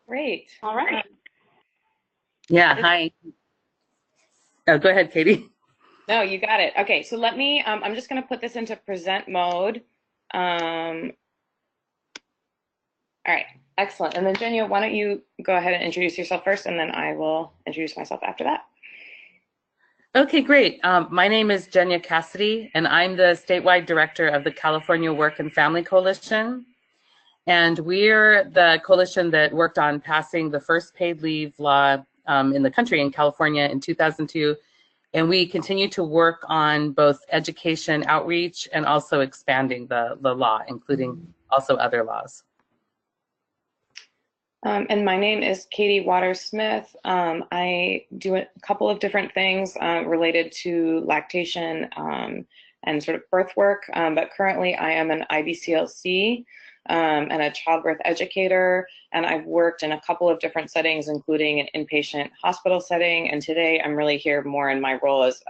Great. All right. Yeah, hi. Oh, go ahead, Katie. No, you got it. Okay, so let me, I'm just going to put this into present mode. All right, excellent. And then Jenya, why don't you go ahead and introduce yourself first, and then I will introduce myself after that. Okay, great. My name is Jenya Cassidy, and I'm the statewide director of the California Work and Family Coalition. And we're the coalition that worked on passing the first paid leave law in the country in California in 2002. And we continue to work on both education outreach and also expanding the law, including also other laws. And my name is Katie Waters-Smith. I do a couple of different things related to lactation and sort of birth work, but currently I am an IBCLC and a childbirth educator, and I've worked in a couple of different settings, including an inpatient hospital setting, and today I'm really here more in my role as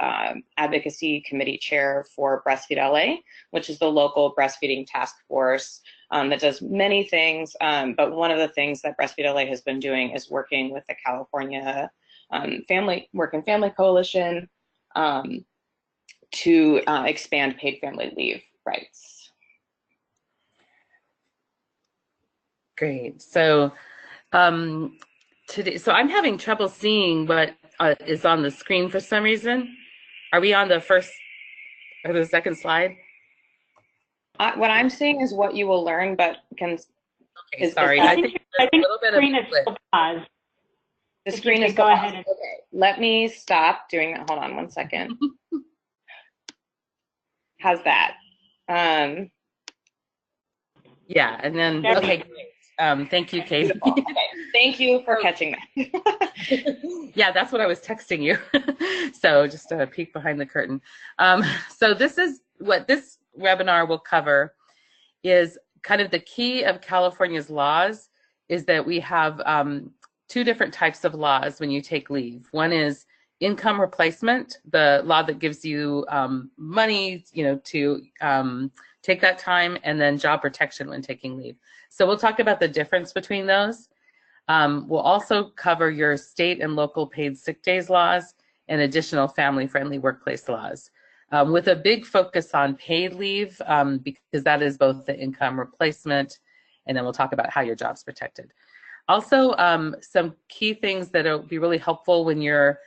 advocacy committee chair for BreastfeedLA, which is the local breastfeeding task force that does many things, but one of the things that BreastfeedLA has been doing is working with the California Work and Family Coalition to expand paid family leave rights. Great. So today, I'm having trouble seeing what is on the screen for some reason. Are we on the first or the second slide? What I'm seeing is what you will learn, but Okay, sorry. I think there's a little bit of still paused. the screen is go ahead. Okay, let me stop doing that. Hold on one second. How's that? Yeah, and then okay, great. Thank you, Katie. Okay. Thank you for catching that. Yeah, that's what I was texting you. So just a peek behind the curtain. So this is what this webinar will cover is kind of the key of California's laws is that we have two different types of laws when you take leave. One is income replacement, the law that gives you money, to take that time, and then job protection when taking leave. So we'll talk about the difference between those. We'll also cover your state and local paid sick days laws and additional family-friendly workplace laws, with a big focus on paid leave, because that is both the income replacement, and then we'll talk about how your job's protected. Also, some key things that will be really helpful when you're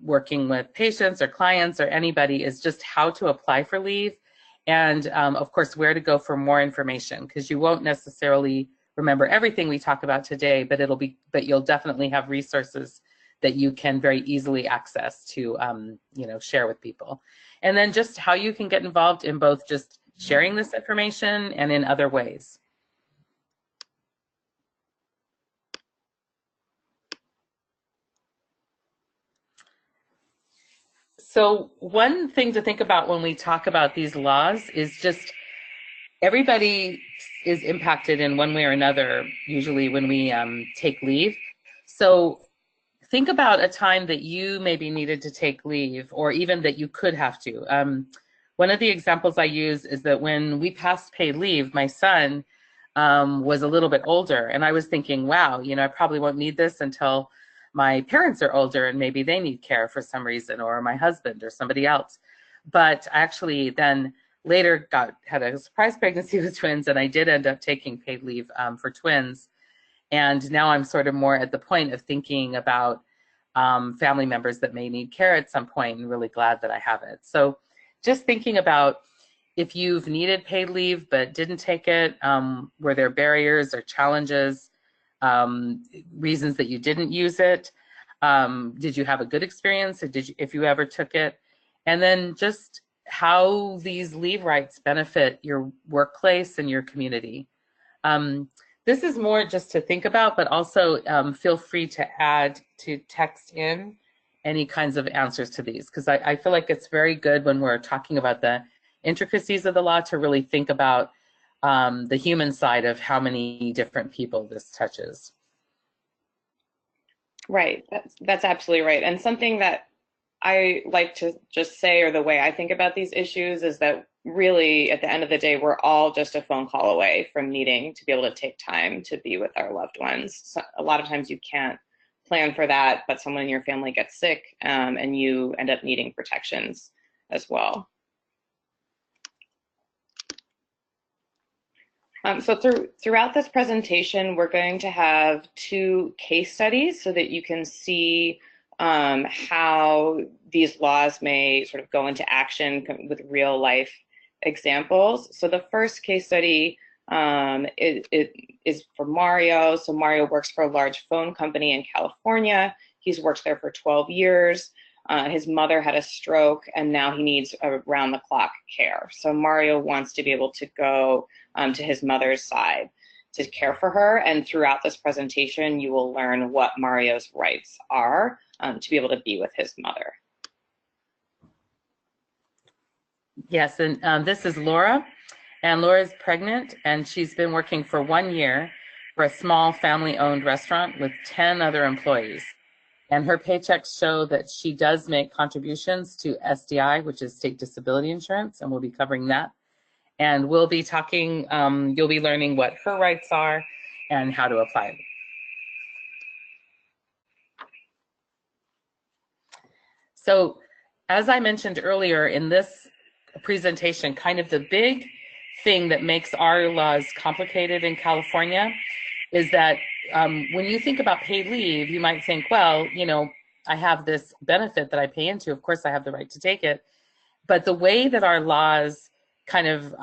working with patients or clients or anybody is just how to apply for leave, and of course, where to go for more information, because you won't necessarily remember everything we talk about today, but you'll definitely have resources that you can very easily access to, share with people. And then just how you can get involved in both just sharing this information and in other ways. So one thing to think about when we talk about these laws is just everybody is impacted in one way or another, usually when we take leave. So think about a time that you maybe needed to take leave, or even that you could have to. One of the examples I use is that when we passed paid leave, my son was a little bit older, and I was thinking, wow, I probably won't need this until my parents are older and maybe they need care for some reason, or my husband or somebody else. But I actually then later had a surprise pregnancy with twins, and I did end up taking paid leave for twins. And now I'm sort of more at the point of thinking about family members that may need care at some point, and really glad that I have it. So just thinking about if you've needed paid leave but didn't take it, were there barriers or challenges, reasons that you didn't use it? Did you have a good experience, or if you ever took it? And then just how these leave rights benefit your workplace and your community. This is more just to think about, but also feel free to text in any kinds of answers to these, because I feel like it's very good when we're talking about the intricacies of the law to really think about the human side of how many different people this touches. Right, that's absolutely right. And something that I like to just say, or the way I think about these issues, is that really, at the end of the day, we're all just a phone call away from needing to be able to take time to be with our loved ones. So a lot of times you can't plan for that, but someone in your family gets sick, and you end up needing protections as well. So throughout this presentation, we're going to have 2 case studies so that you can see how these laws may sort of go into action with real life examples. So the first case study is for Mario. So Mario works for a large phone company in California. He's worked there for 12 years. His mother had a stroke, and now he needs around-the-clock care. So Mario wants to be able to go to his mother's side to care for her. And throughout this presentation, you will learn what Mario's rights are to be able to be with his mother. Yes, and this is Laura. And Laura's pregnant, and she's been working for 1 year for a small family-owned restaurant with 10 other employees. And her paychecks show that she does make contributions to SDI, which is state disability insurance, and we'll be covering that. And we'll be talking, you'll be learning what her rights are and how to apply them. So as I mentioned earlier in this presentation, kind of the big thing that makes our laws complicated in California is that when you think about paid leave, you might think, well, you know, I have this benefit that I pay into, of course I have the right to take it. But the way that our laws kind of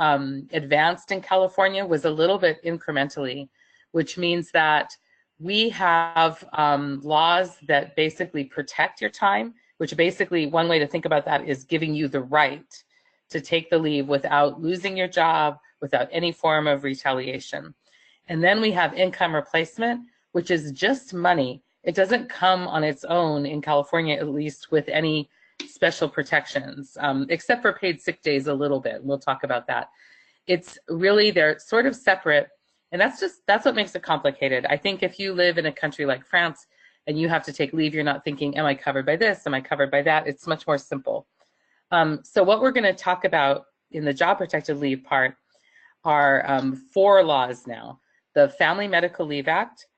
advanced in California was a little bit incrementally, which means that we have laws that basically protect your time, which basically one way to think about that is giving you the right to take the leave without losing your job, without any form of retaliation. And then we have income replacement, which is just money. It doesn't come on its own in California, at least with any special protections, except for paid sick days a little bit. We'll talk about that. It's really, they're sort of separate. And that's what makes it complicated. I think if you live in a country like France and you have to take leave, you're not thinking, am I covered by this? Am I covered by that? It's much more simple. So what we're going to talk about in the job protected leave part are 4 laws now. The Family Medical Leave Act,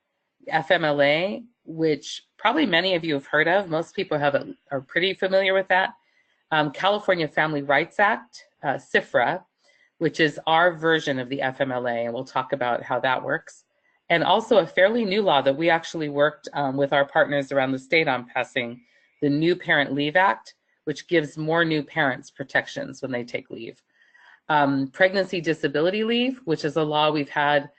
FMLA, which probably many of you have heard of. Most people are pretty familiar with that. California Family Rights Act, CFRA, which is our version of the FMLA, and we'll talk about how that works. And also a fairly new law that we actually worked with our partners around the state on passing, the New Parent Leave Act, which gives more new parents protections when they take leave. Pregnancy disability leave, which is a law we've had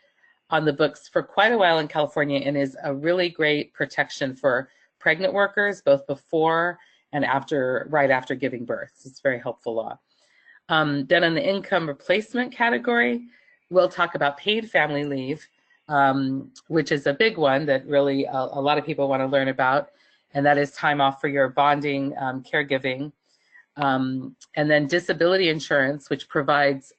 on the books for quite a while in California and is a really great protection for pregnant workers, both before and after, right after giving birth. It's a very helpful law. Then in the income replacement category, we'll talk about paid family leave, which is a big one that really a lot of people want to learn about, and that is time off for your bonding, caregiving. And then disability insurance, which provides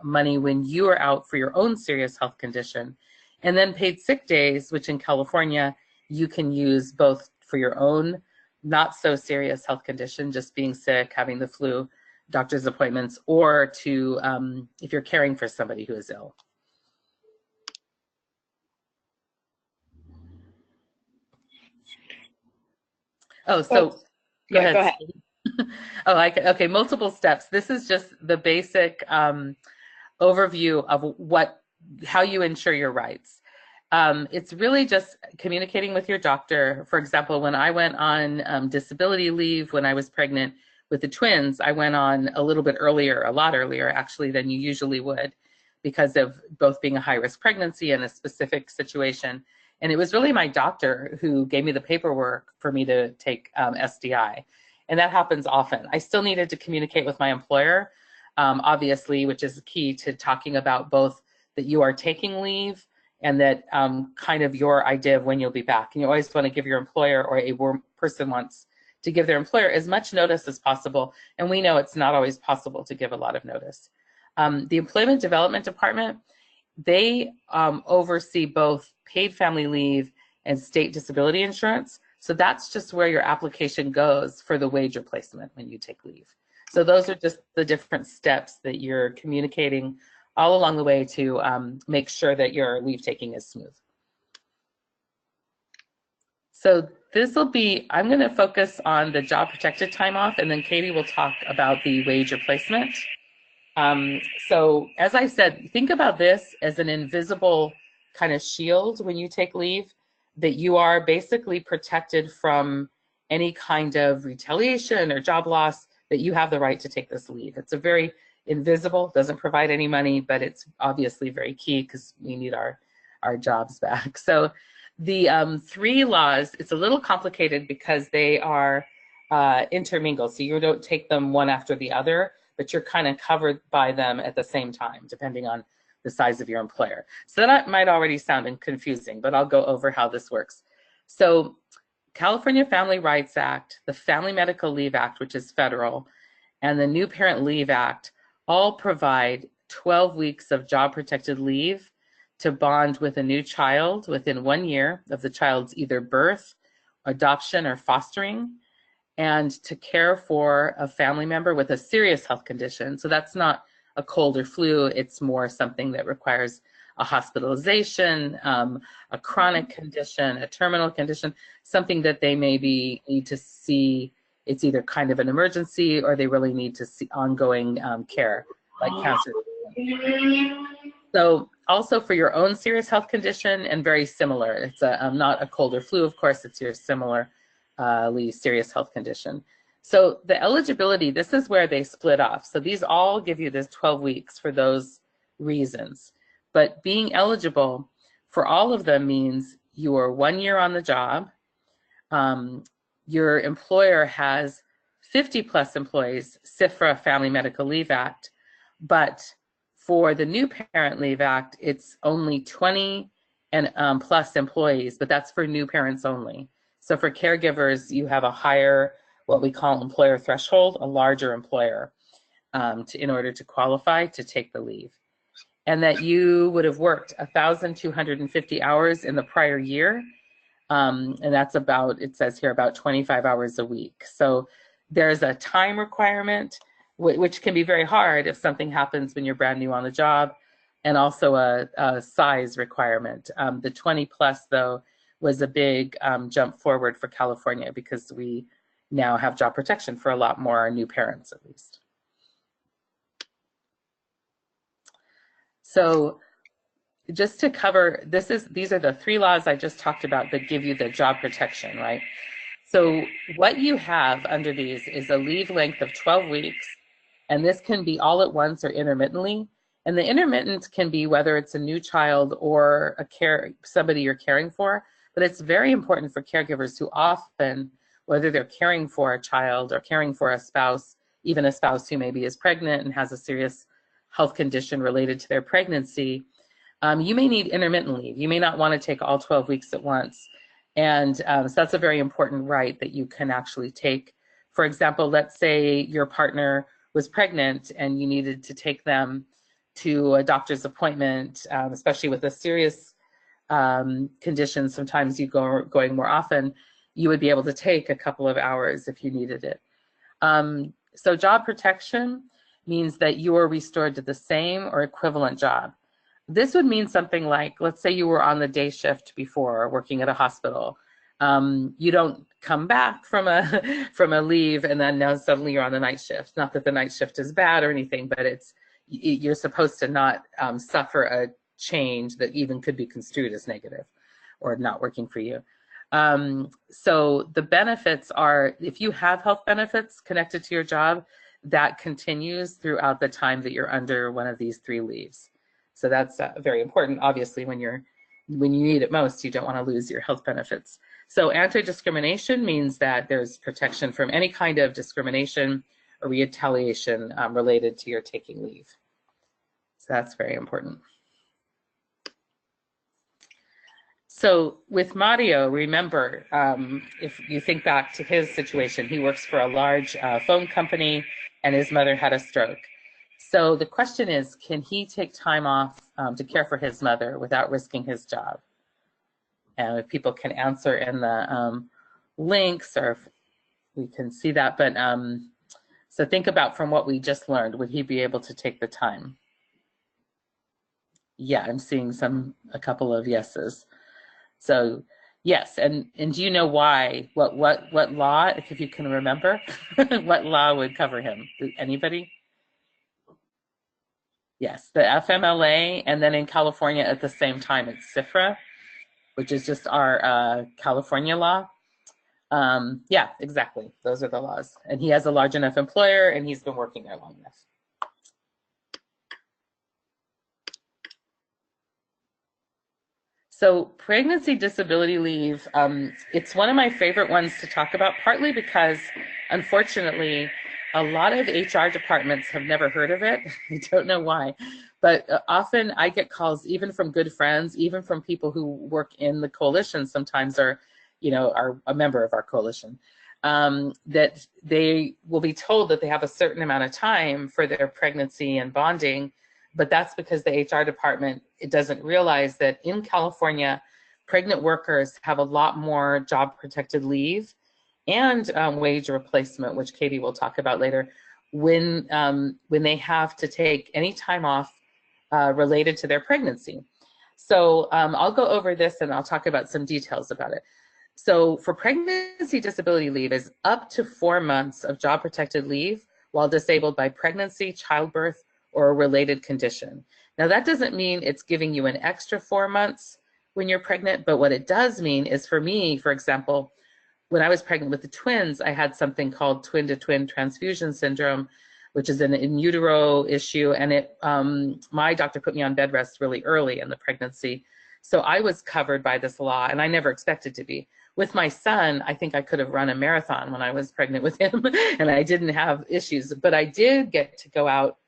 money when you are out for your own serious health condition. And then paid sick days, which in California, you can use both for your own not so serious health condition, just being sick, having the flu, doctor's appointments, or to if you're caring for somebody who is ill. Oh, so go ahead. Oh, okay, multiple steps. This is just the basic overview of how you ensure your rights. It's really just communicating with your doctor. For example, when I went on disability leave when I was pregnant with the twins, I went on a little bit earlier, a lot earlier actually than you usually would, because of both being a high-risk pregnancy and a specific situation. And it was really my doctor who gave me the paperwork for me to take SDI. And that happens often. I still needed to communicate with my employer, obviously, which is key to talking about both that you are taking leave and that kind of your idea of when you'll be back. And you always want to give your employer, or a person wants to give their employer as much notice as possible. And we know it's not always possible to give a lot of notice. The Employment Development Department, they oversee both paid family leave and state disability insurance. So that's just where your application goes for the wage replacement when you take leave. So those are just the different steps that you're communicating all along the way to make sure that your leave taking is smooth. So this will be, I'm going to focus on the job protected time off, and then Katie will talk about the wage replacement. So as I said, think about this as an invisible kind of shield when you take leave, that you are basically protected from any kind of retaliation or job loss, that you have the right to take this leave. It's a very invisible, doesn't provide any money, but it's obviously very key because we need our jobs back. So the 3 laws, it's a little complicated because they are intermingled. So you don't take them one after the other, but you're kind of covered by them at the same time, depending on the size of your employer. So that might already sound confusing, but I'll go over how this works. So California Family Rights Act, the Family Medical Leave Act, which is federal, and the New Parent Leave Act all provide 12 weeks of job protected leave to bond with a new child within 1 year of the child's either birth, adoption, or fostering, and to care for a family member with a serious health condition. So that's not a cold or flu, it's more something that requires a hospitalization, a chronic condition, a terminal condition, something that they maybe need to see. It's either kind of an emergency or they really need to see ongoing care, like cancer. So also for your own serious health condition, and very similar, it's not a cold or flu, of course, it's your similarly serious health condition. So the eligibility, this is where they split off. So these all give you this 12 weeks for those reasons. But being eligible for all of them means you are 1 year on the job, your employer has 50 plus employees, CFRA Family Medical Leave Act, but for the New Parent Leave Act, it's only 20 and plus employees, but that's for new parents only. So for caregivers, you have a higher, what we call employer threshold, a larger employer in order to qualify to take the leave. And that you would have worked 1,250 hours in the prior year. And that's about, it says here, about 25 hours a week. So there's a time requirement, which can be very hard if something happens when you're brand new on the job, and also a size requirement. The 20 plus, though, was a big jump forward for California because we now have job protection for a lot more new parents, at least. So just to cover, these are the 3 laws I just talked about that give you the job protection, right? So what you have under these is a leave length of 12 weeks, and this can be all at once or intermittently. And the intermittent can be whether it's a new child or somebody you're caring for, but it's very important for caregivers who often, whether they're caring for a child or caring for a spouse, even a spouse who maybe is pregnant and has a serious health condition related to their pregnancy, you may need intermittent leave. You may not want to take all 12 weeks at once. And so that's a very important right that you can actually take. For example, let's say your partner was pregnant and you needed to take them to a doctor's appointment, especially with a serious condition. Sometimes you going more often, you would be able to take a couple of hours if you needed it. So job protection means that you are restored to the same or equivalent job. This would mean something like, let's say you were on the day shift before working at a hospital. You don't come back from a leave and then now suddenly you're on the night shift. Not that the night shift is bad or anything, but you're supposed to not suffer a change that even could be construed as negative or not working for you. So the benefits are, if you have health benefits connected to your job, that continues throughout the time that you're under one of these 3 leaves. So that's very important. Obviously, when you need it most, you don't want to lose your health benefits. So anti-discrimination means that there's protection from any kind of discrimination or retaliation related to your taking leave. So that's very important. So with Mario, remember, if you think back to his situation, he works for a large phone company and his mother had a stroke. So the question is, can he take time off to care for his mother without risking his job? And if people can answer in the links, or if we can see that. But So think about from what we just learned, would he be able to take the time? Yeah, I'm seeing a couple of yeses. So yes, and do you know why? What law, if you can remember, what law would cover him? Anybody? Yes, the FMLA, and then in California at the same time it's CFRA, which is just our California law. Yeah, exactly. Those are the laws. And he has a large enough employer, and he's been working there long enough. So pregnancy disability leave, it's one of my favorite ones to talk about, partly because, unfortunately, a lot of HR departments have never heard of it. I don't know why, but often I get calls even from good friends, even from people who work in the coalition sometimes, or are a member of our coalition, that they will be told that they have a certain amount of time for their pregnancy and bonding, but that's because the HR department, it doesn't realize that in California, pregnant workers have a lot more job protected leave and wage replacement, which Katie will talk about later, when they have to take any time off related to their pregnancy. So I'll go over this and I'll talk about some details about it. So for pregnancy disability leave is up to 4 months of job protected leave while disabled by pregnancy, childbirth, or a related condition. Now that doesn't mean it's giving you an extra 4 months when you're pregnant, but what it does mean is, for me, for example, when I was pregnant with the twins, I had something called twin-to-twin transfusion syndrome, which is an in utero issue, and my doctor put me on bed rest really early in the pregnancy. So I was covered by this law, and I never expected to be. With my son, I think I could have run a marathon when I was pregnant with him, and I didn't have issues, but I did get to go out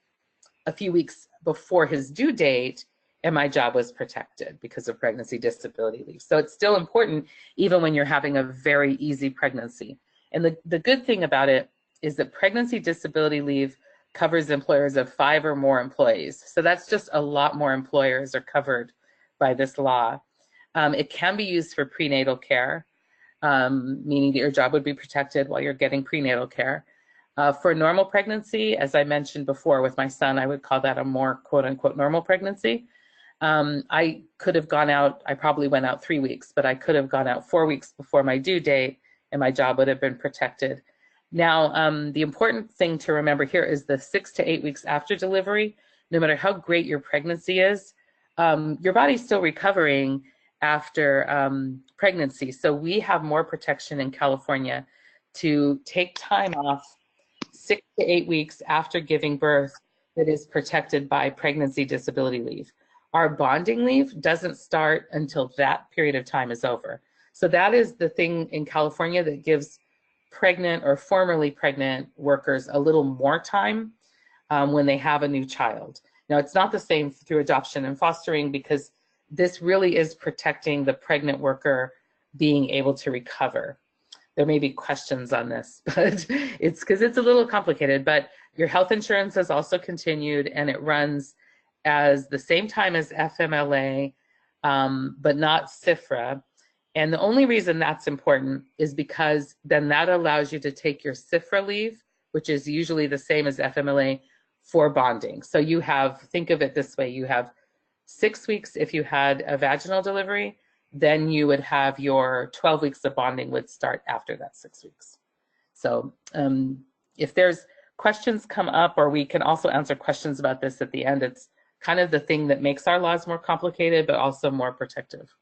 a few weeks before his due date, and my job was protected because of pregnancy disability leave. So it's still important even when you're having a very easy pregnancy. And the good thing about it is that pregnancy disability leave covers employers of 5 or more employees. So that's just a lot more employers are covered by this law. It can be used for prenatal care, meaning that your job would be protected while you're getting prenatal care. For normal pregnancy, as I mentioned before with my son, I would call that a more quote unquote normal pregnancy. I could have gone out, I probably went out 3 weeks, but I could have gone out 4 weeks before my due date and my job would have been protected. Now, the important thing to remember here is the 6 to 8 weeks after delivery, no matter how great your pregnancy is, your body's still recovering after pregnancy. So we have more protection in California to take time off 6 to 8 weeks after giving birth that is protected by pregnancy disability leave. Our bonding leave doesn't start until that period of time is over. So that is the thing in California that gives pregnant or formerly pregnant workers a little more time when they have a new child. Now, it's not the same through adoption and fostering, because this really is protecting the pregnant worker being able to recover. There may be questions on this, but it's because it's a little complicated. But your health insurance is also continued, and it runs as the same time as FMLA, but not CFRA. And the only reason that's important is because then that allows you to take your CFRA leave, which is usually the same as FMLA, for bonding. So you have, think of it this way, you have 6 weeks if you had a vaginal delivery, then you would have your 12 weeks of bonding would start after that 6 weeks. So if there's questions come up, or we can also answer questions about this at the end, it's kind of the thing that makes our laws more complicated, but also more protective.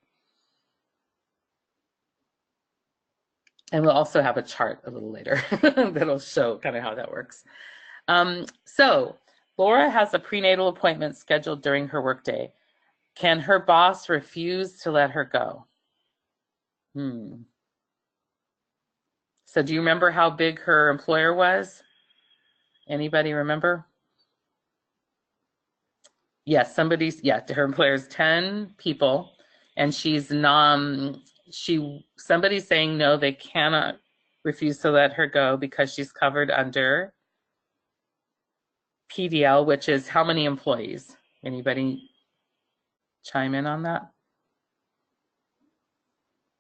And we'll also have a chart a little later that'll show kind of how that works. So Laura has a prenatal appointment scheduled during her workday. Can her boss refuse to let her go? So do you remember how big her employer was? Anybody remember? Yes, her employer's 10 people, and somebody's saying no, they cannot refuse to let her go because she's covered under PDL, which is how many employees? Anybody chime in on that?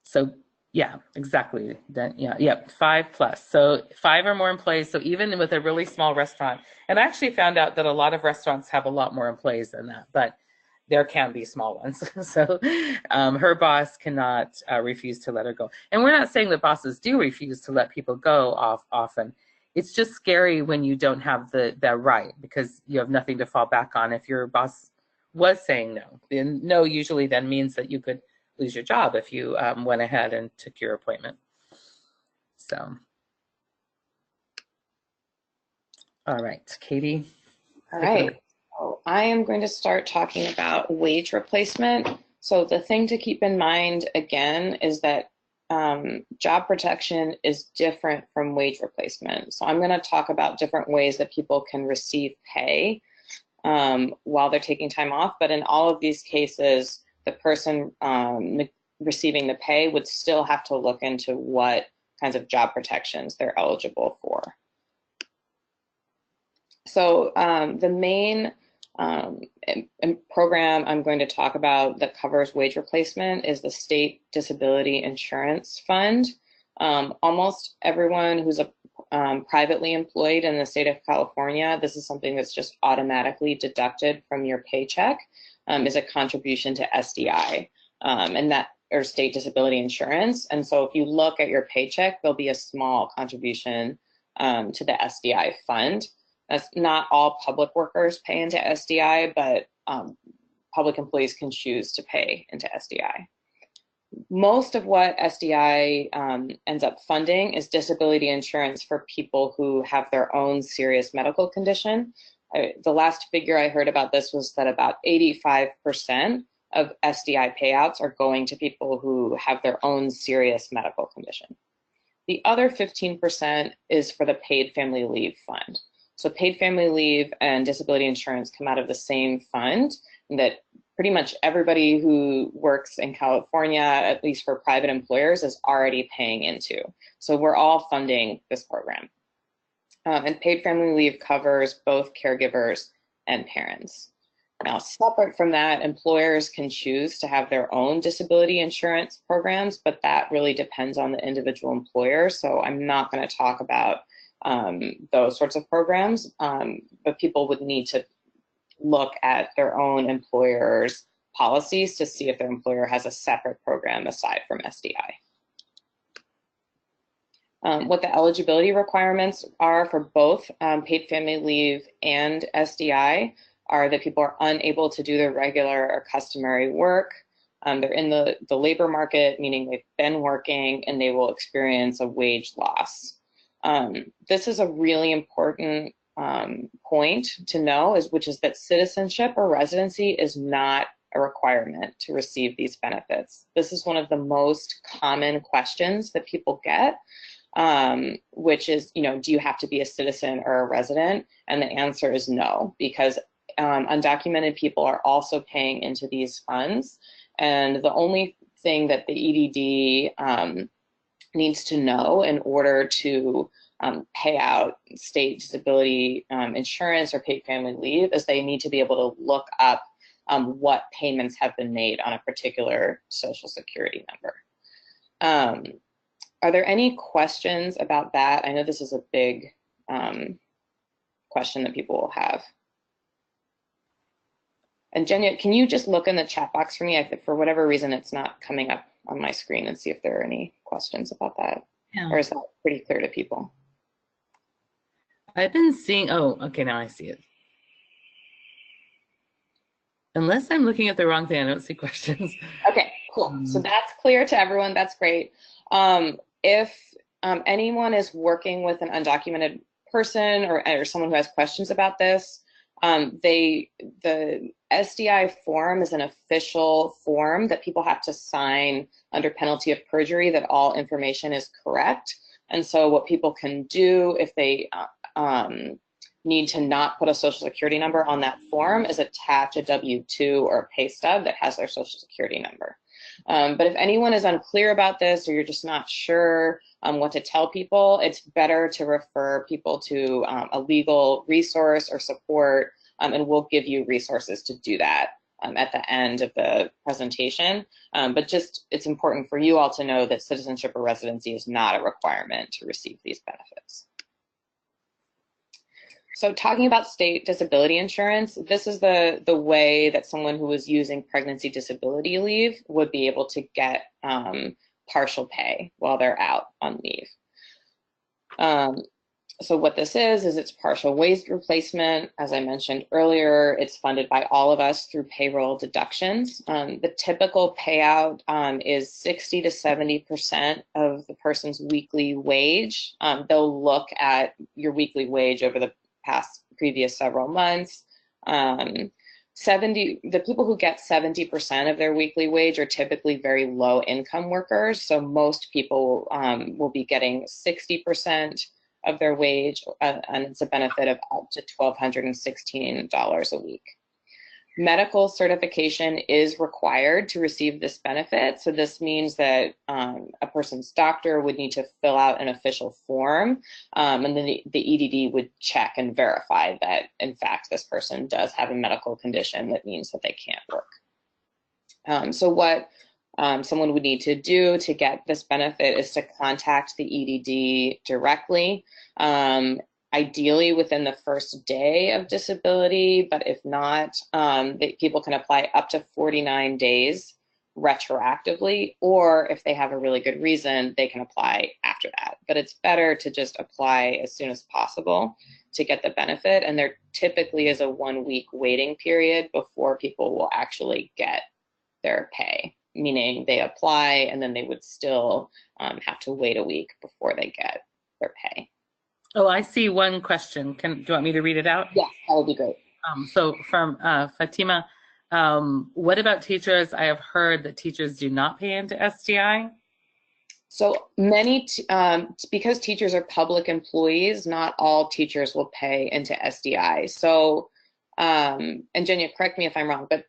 So Yeah, exactly. Then, yeah, 5+. So 5 or more employees. So even with a really small restaurant, and I actually found out that a lot of restaurants have a lot more employees than that, but there can be small ones. So her boss cannot refuse to let her go. And we're not saying that bosses do refuse to let people go often. It's just scary when you don't have that right, because you have nothing to fall back on. If your boss was saying no, then no usually then means that you could lose your job if you went ahead and took your appointment. So, all right, Katie. All right. So I am going to start talking about wage replacement. So the thing to keep in mind again is that job protection is different from wage replacement. So I'm going to talk about different ways that people can receive pay while they're taking time off. But in all of these cases, the person receiving the pay would still have to look into what kinds of job protections they're eligible for. So the main program I'm going to talk about that covers wage replacement is the State Disability Insurance Fund. Almost everyone who's privately employed in the state of California, this is something that's just automatically deducted from your paycheck, is a contribution to SDI, and that or state disability insurance. And so if you look at your paycheck, there'll be a small contribution to the SDI fund. That's not all public workers pay into SDI, but public employees can choose to pay into SDI. Most of what SDI ends up funding is disability insurance for people who have their own serious medical condition. The last figure I heard about this was that about 85% of SDI payouts are going to people who have their own serious medical condition. The other 15% is for the paid family leave fund. So paid family leave and disability insurance come out of the same fund that pretty much everybody who works in California, at least for private employers, is already paying into. So we're all funding this program. And paid family leave covers both caregivers and parents. Now, separate from that, employers can choose to have their own disability insurance programs, but that really depends on the individual employer. So I'm not going to talk about those sorts of programs, but people would need to look at their own employer's policies to see if their employer has a separate program aside from SDI. What the eligibility requirements are for both paid family leave and SDI are that people are unable to do their regular or customary work. They're in the labor market, meaning they've been working, and they will experience a wage loss. This is a really important point to know, which is that citizenship or residency is not a requirement to receive these benefits. This is one of the most common questions that people get, which is, do you have to be a citizen or a resident? And the answer is no, because undocumented people are also paying into these funds. And the only thing that the EDD needs to know in order to pay out state disability insurance or paid family leave is they need to be able to look up what payments have been made on a particular Social Security number. Are there any questions about that? I know this is a big question that people will have. And Jenya, can you just look in the chat box for me? For whatever reason, it's not coming up on my screen, and see if there are any questions about that. Yeah. Or is that pretty clear to people? I've been seeing, oh, okay, now I see it. Unless I'm looking at the wrong thing, I don't see questions. Okay, cool. So that's clear to everyone. That's great. If anyone is working with an undocumented person or someone who has questions about this, the SDI form is an official form that people have to sign under penalty of perjury that all information is correct. And so what people can do if they need to not put a Social Security number on that form is attach a W-2 or a pay stub that has their Social Security number. But if anyone is unclear about this, or you're just not sure what to tell people, it's better to refer people to a legal resource or support, and we'll give you resources to do that at the end of the presentation. But just, it's important for you all to know that citizenship or residency is not a requirement to receive these benefits. So talking about state disability insurance, this is the way that someone who was using pregnancy disability leave would be able to get partial pay while they're out on leave. So what this is it's partial wage replacement. As I mentioned earlier, it's funded by all of us through payroll deductions. The typical payout is 60 to 70% of the person's weekly wage. They'll look at your weekly wage over the previous several months. The people who get 70% of their weekly wage are typically very low income workers. So most people will be getting 60% of their wage, and it's a benefit of up to $1,216 a week. Medical certification is required to receive this benefit. So this means that a person's doctor would need to fill out an official form, and then the EDD would check and verify that, in fact, this person does have a medical condition that means that they can't work. So what someone would need to do to get this benefit is to contact the EDD directly, ideally within the first day of disability, but if not, people can apply up to 49 days retroactively, or if they have a really good reason, they can apply after that. But it's better to just apply as soon as possible to get the benefit, and there typically is a 1-week waiting period before people will actually get their pay, meaning they apply and then they would still have to wait a week before they get their pay. Oh, I see one question. Do you want me to read it out? Yes, that would be great. So from Fatima, what about teachers? I have heard that teachers do not pay into SDI. So many, because teachers are public employees, not all teachers will pay into SDI. So, and Jenya, correct me if I'm wrong, but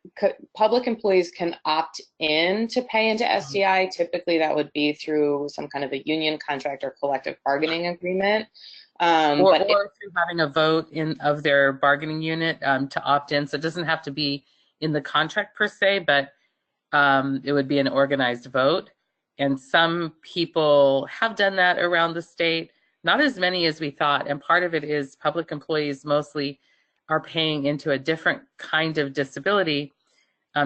public employees can opt in to pay into SDI. Typically that would be through some kind of a union contract or collective bargaining agreement. Or through having a vote of their bargaining unit to opt in. So it doesn't have to be in the contract per se, but it would be an organized vote. And some people have done that around the state, not as many as we thought. And part of it is public employees mostly are paying into a different kind of disability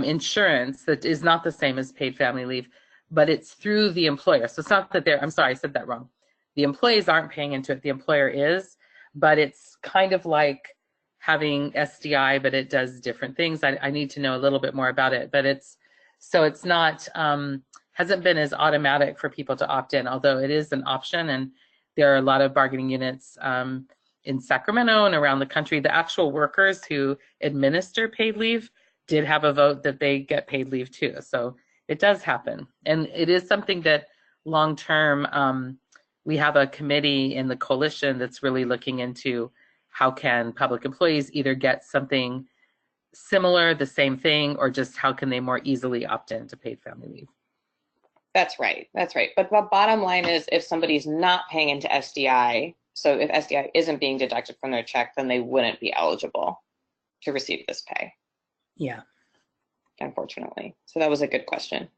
insurance that is not the same as paid family leave, but it's through the employer. So it's not that I'm sorry, I said that wrong. The employees aren't paying into it, the employer is, but it's kind of like having SDI, but it does different things. I need to know a little bit more about it, but it's not, hasn't been as automatic for people to opt in, although it is an option, and there are a lot of bargaining units in Sacramento and around the country. The actual workers who administer paid leave did have a vote that they get paid leave too. So it does happen. And it is something that long-term, we have a committee in the coalition that's really looking into how can public employees either get something similar, the same thing, or just how can they more easily opt in to paid family leave. That's right, that's right. But the bottom line is if somebody's not paying into SDI, so if SDI isn't being deducted from their check, then they wouldn't be eligible to receive this pay. Yeah. Unfortunately. So that was a good question.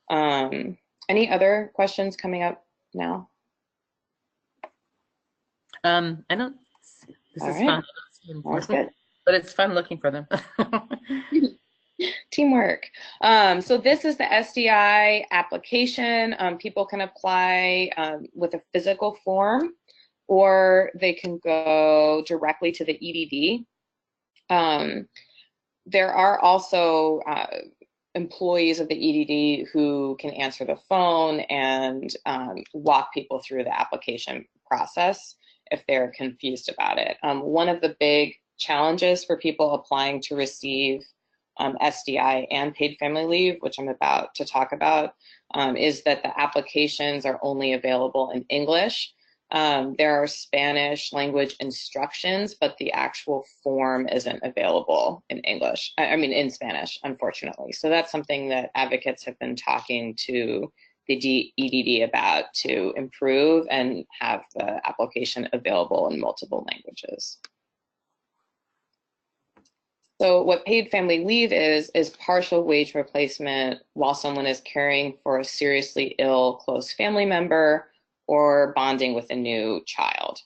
Any other questions coming up now? I don't, this All is right. fun. That's good. But it's fun looking for them. Teamwork. So this is the SDI application. People can apply with a physical form, or they can go directly to the EDD. There are also employees of the EDD who can answer the phone and walk people through the application process if they're confused about it. One of the big challenges for people applying to receive SDI and paid family leave, which I'm about to talk about, is that the applications are only available in English. There are Spanish language instructions, but the actual form isn't available in English. I mean, in Spanish, unfortunately. So that's something that advocates have been talking to the EDD about to improve and have the application available in multiple languages. So what paid family leave is partial wage replacement while someone is caring for a seriously ill close family member or bonding with a new child.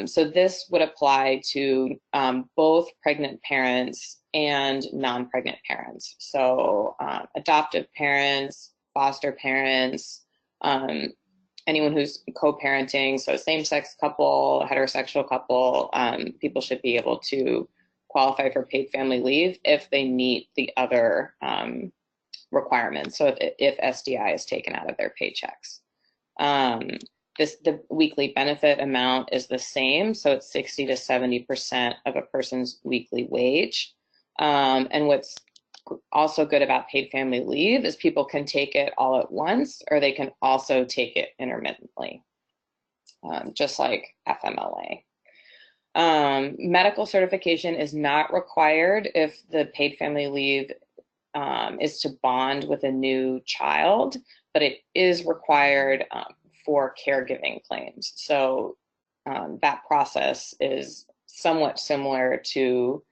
So this would apply to both pregnant parents and non-pregnant parents. So adoptive parents, foster parents, anyone who's co-parenting, so same-sex couple, heterosexual couple, people should be able to qualify for paid family leave if they meet the other requirements. So if SDI is taken out of their paychecks. The weekly benefit amount is the same, so it's 60 to 70% of a person's weekly wage. And what's also good about paid family leave is people can take it all at once, or they can also take it intermittently, just like FMLA. Medical certification is not required if the paid family leave is to bond with a new child, but it is required for caregiving claims. So that process is somewhat similar to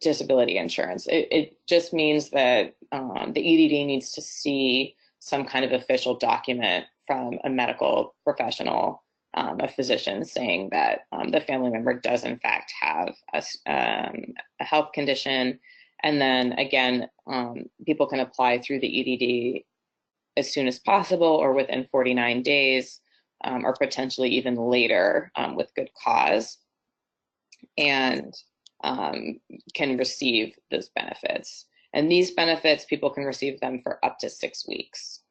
disability insurance. It just means that the EDD needs to see some kind of official document from a medical professional, a physician, saying that the family member does in fact have a health condition. And then again, people can apply through the EDD as soon as possible or within 49 days, or potentially even later with good cause, and can receive those benefits. And these benefits, people can receive them for up to 6 weeks.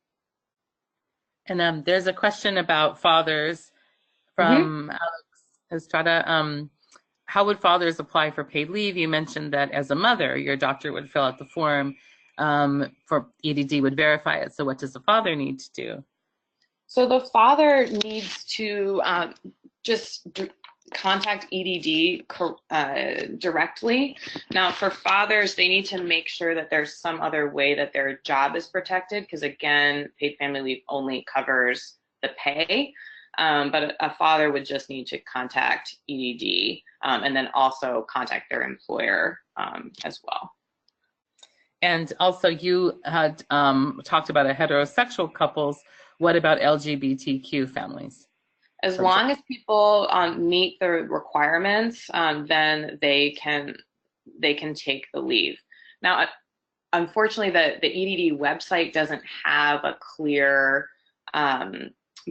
And there's a question about fathers from Alex Estrada. How would fathers apply for paid leave? You mentioned that as a mother, your doctor would fill out the form for EDD would verify it. So what does the father need to do? So the father needs to just contact EDD directly. Now for fathers, they need to make sure that there's some other way that their job is protected, because again, paid family leave only covers the pay. But a father would just need to contact EDD and then also contact their employer as well. And also you had talked about a heterosexual couples. What about LGBTQ families? As long as people meet the requirements, then they can take the leave. Now, unfortunately, the EDD website doesn't have a clear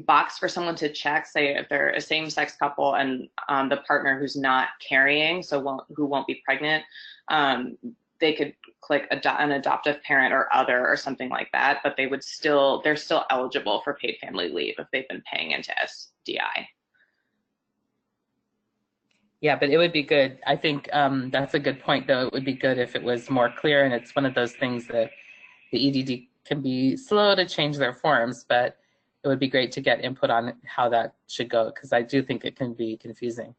box for someone to check, say if they're a same-sex couple and the partner who's not carrying, so who won't be pregnant, they could click an adoptive parent or other or something like that, but they're still eligible for paid family leave if they've been paying into SDI. Yeah, but it would be good. I think that's a good point, though. It would be good if it was more clear, and it's one of those things that the EDD can be slow to change their forms, but it would be great to get input on how that should go, because I do think it can be confusing.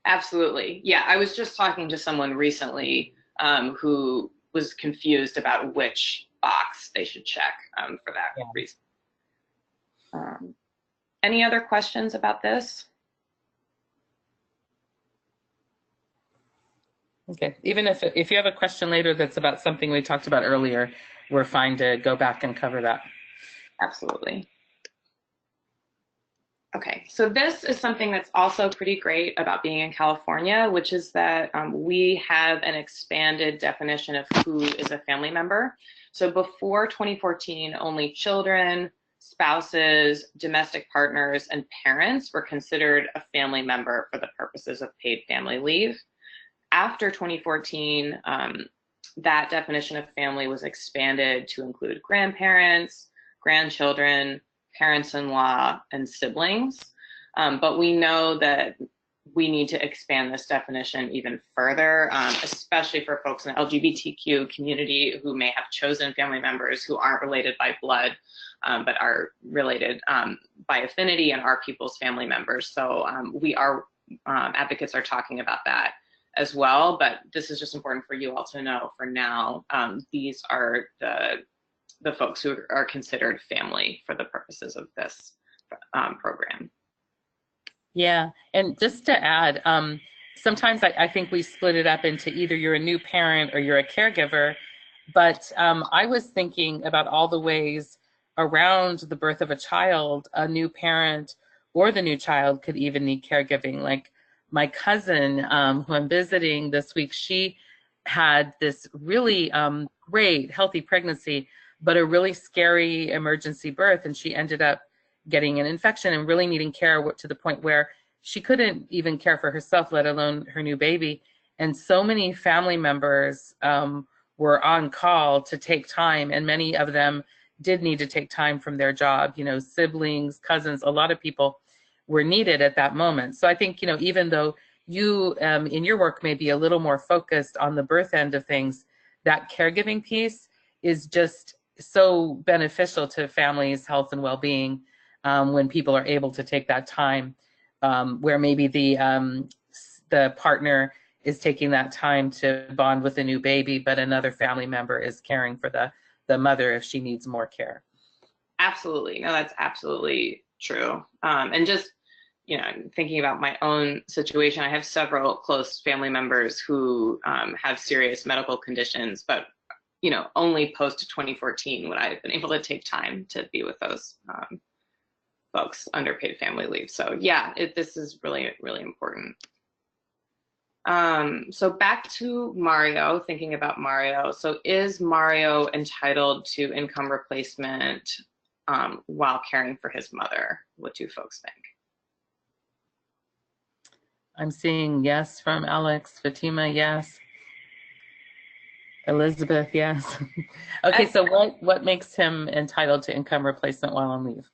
Absolutely. Yeah, I was just talking to someone recently who was confused about which box they should check for that reason. Any other questions about this? Okay, even if you have a question later that's about something we talked about earlier, we're fine to go back and cover that. Absolutely. Okay, so this is something that's also pretty great about being in California, which is that we have an expanded definition of who is a family member. So before 2014, only children, spouses, domestic partners, and parents were considered a family member for the purposes of paid family leave. After 2014, that definition of family was expanded to include grandparents, grandchildren, parents-in-law, and siblings. But we know that we need to expand this definition even further, especially for folks in the LGBTQ community who may have chosen family members who aren't related by blood, but are related by affinity and are people's family members. So advocates are talking about that as well, but this is just important for you all to know for now. These are the folks who are considered family for the purposes of this program. Yeah, and just to add, sometimes I think we split it up into either you're a new parent or you're a caregiver. But I was thinking about all the ways around the birth of a child, a new parent or the new child could even need caregiving. Like my cousin, who I'm visiting this week, she had this really great, healthy pregnancy, but a really scary emergency birth. And she ended up getting an infection and really needing care to the point where she couldn't even care for herself, let alone her new baby. And so many family members were on call to take time, and many of them did need to take time from their job. You know, siblings, cousins, a lot of people were needed at that moment. So I think, you know, even though you in your work may be a little more focused on the birth end of things, that caregiving piece is just so beneficial to families' health and well-being when people are able to take that time, where maybe the partner is taking that time to bond with a new baby, but another family member is caring for the mother if she needs more care. Absolutely. No, that's absolutely true. And just, you know, thinking about my own situation, I have several close family members who have serious medical conditions, but, you know, only post 2014 would I have been able to take time to be with those folks under paid family leave. So yeah, this is really, really important. So back to Mario, thinking about Mario. So is Mario entitled to income replacement while caring for his mother? What do folks think? I'm seeing yes from Alex. Fatima, yes. Elizabeth, yes. Okay, so what makes him entitled to income replacement while on leave?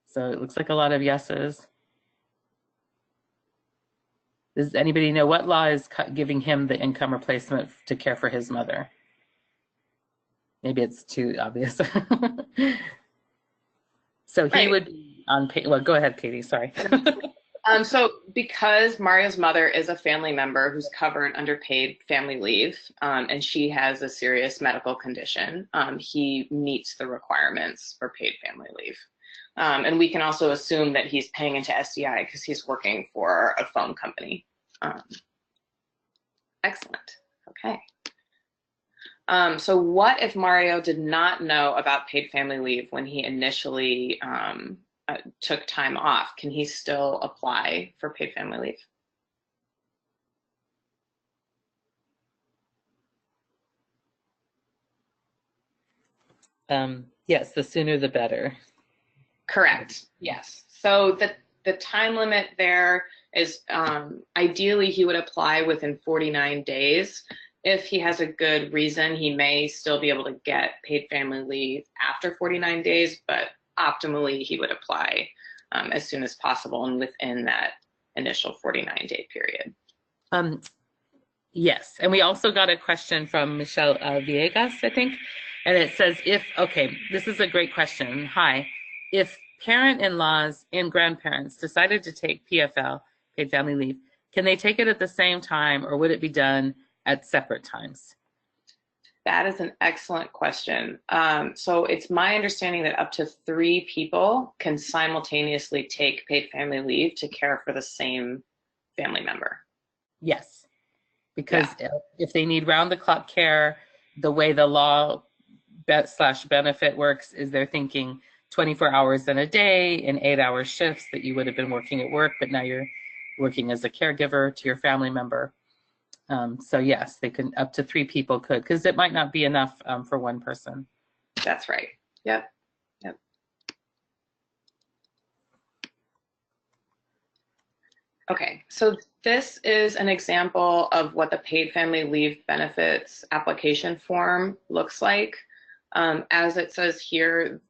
So it looks like a lot of yeses. Does anybody know what law is giving him the income replacement to care for his mother? Maybe it's too obvious. So he would be on pay. Well, go ahead, Katie. Sorry. So because Mario's mother is a family member who's covered under paid family leave, and she has a serious medical condition, he meets the requirements for paid family leave. And we can also assume that he's paying into SDI because he's working for a phone company. Excellent. Okay. So what if Mario did not know about paid family leave when he initially took time off? Can he still apply for paid family leave? Yes, the sooner the better. Correct. Yes. So the time limit there is ideally he would apply within 49 days. If he has a good reason, he may still be able to get paid family leave after 49 days, but optimally he would apply as soon as possible and within that initial 49-day period. Yes, and we also got a question from Michelle Villegas, I think, and it says okay, this is a great question. Hi, if parent-in-laws and grandparents decided to take PFL, paid family leave, can they take it at the same time or would it be done at separate times? That is an excellent question. So it's my understanding that up to 3 people can simultaneously take paid family leave to care for the same family member. Yes, because if they need round-the-clock care, the way the law / benefit works is they're thinking 24 hours in a day in 8-hour shifts that you would have been working at work, but now you're working as a caregiver to your family member. So yes, they can, up to 3 people could, because it might not be enough for one person. That's right. Yep. Yep. Okay, so this is an example of what the paid family leave benefits application form looks like. As it says here,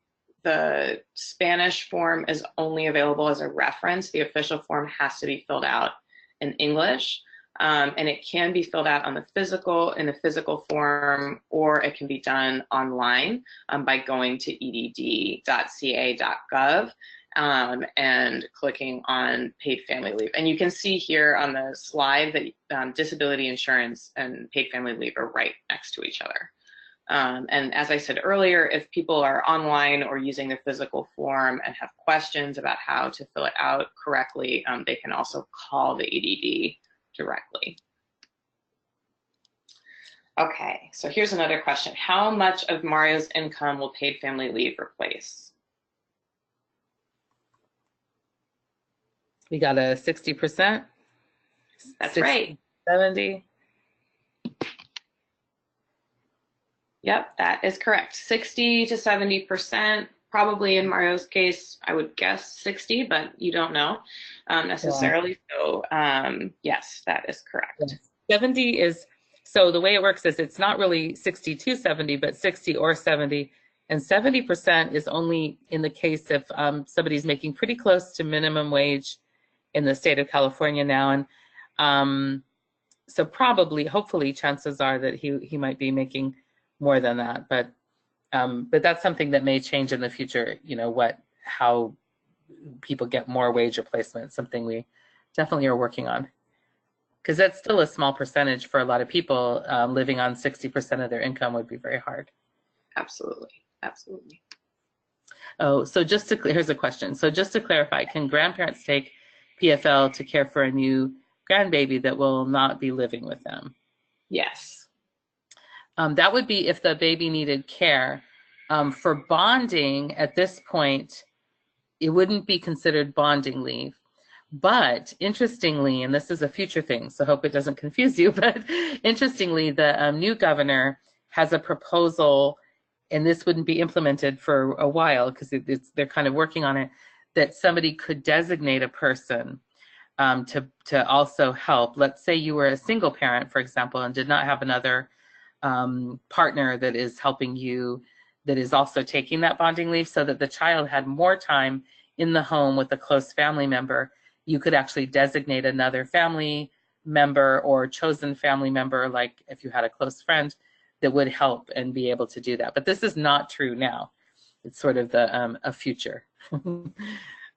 the Spanish form is only available as a reference. The official form has to be filled out in English. And it can be filled out in the physical form, or it can be done online by going to edd.ca.gov and clicking on paid family leave. And you can see here on the slide that disability insurance and paid family leave are right next to each other. And as I said earlier, if people are online or using their physical form and have questions about how to fill it out correctly, they can also call the EDD directly. Okay, so here's another question. How much of Mario's income will paid family leave replace? We got a 60%. That's 60, right. 70. Yep, that is correct. 60 to 70%, probably in Mario's case, I would guess 60, but you don't know necessarily. So yes, that is correct. Yeah. 70 is, so the way it works is it's not really 60 to 70, but 60 or 70. And 70% is only in the case if somebody's making pretty close to minimum wage in the state of California now. And so probably, hopefully, chances are that he might be making more than that. But that's something that may change in the future, you know, how people get more wage replacement, something we definitely are working on. Because that's still a small percentage for a lot of people. Living on 60% of their income would be very hard. Absolutely, absolutely. Oh, so here's a question. So just to clarify, can grandparents take PFL to care for a new grandbaby that will not be living with them? Yes. That would be if the baby needed care. For bonding, at this point, it wouldn't be considered bonding leave. But interestingly, and this is a future thing, so hope it doesn't confuse you, but interestingly, the new governor has a proposal, and this wouldn't be implemented for a while because they're kind of working on it, that somebody could designate a person to also help. Let's say you were a single parent, for example, and did not have another partner that is helping you, that is also taking that bonding leave, so that the child had more time in the home with a close family member. You could actually designate another family member or chosen family member, like if you had a close friend, that would help and be able to do that. But this is not true now. It's sort of a future.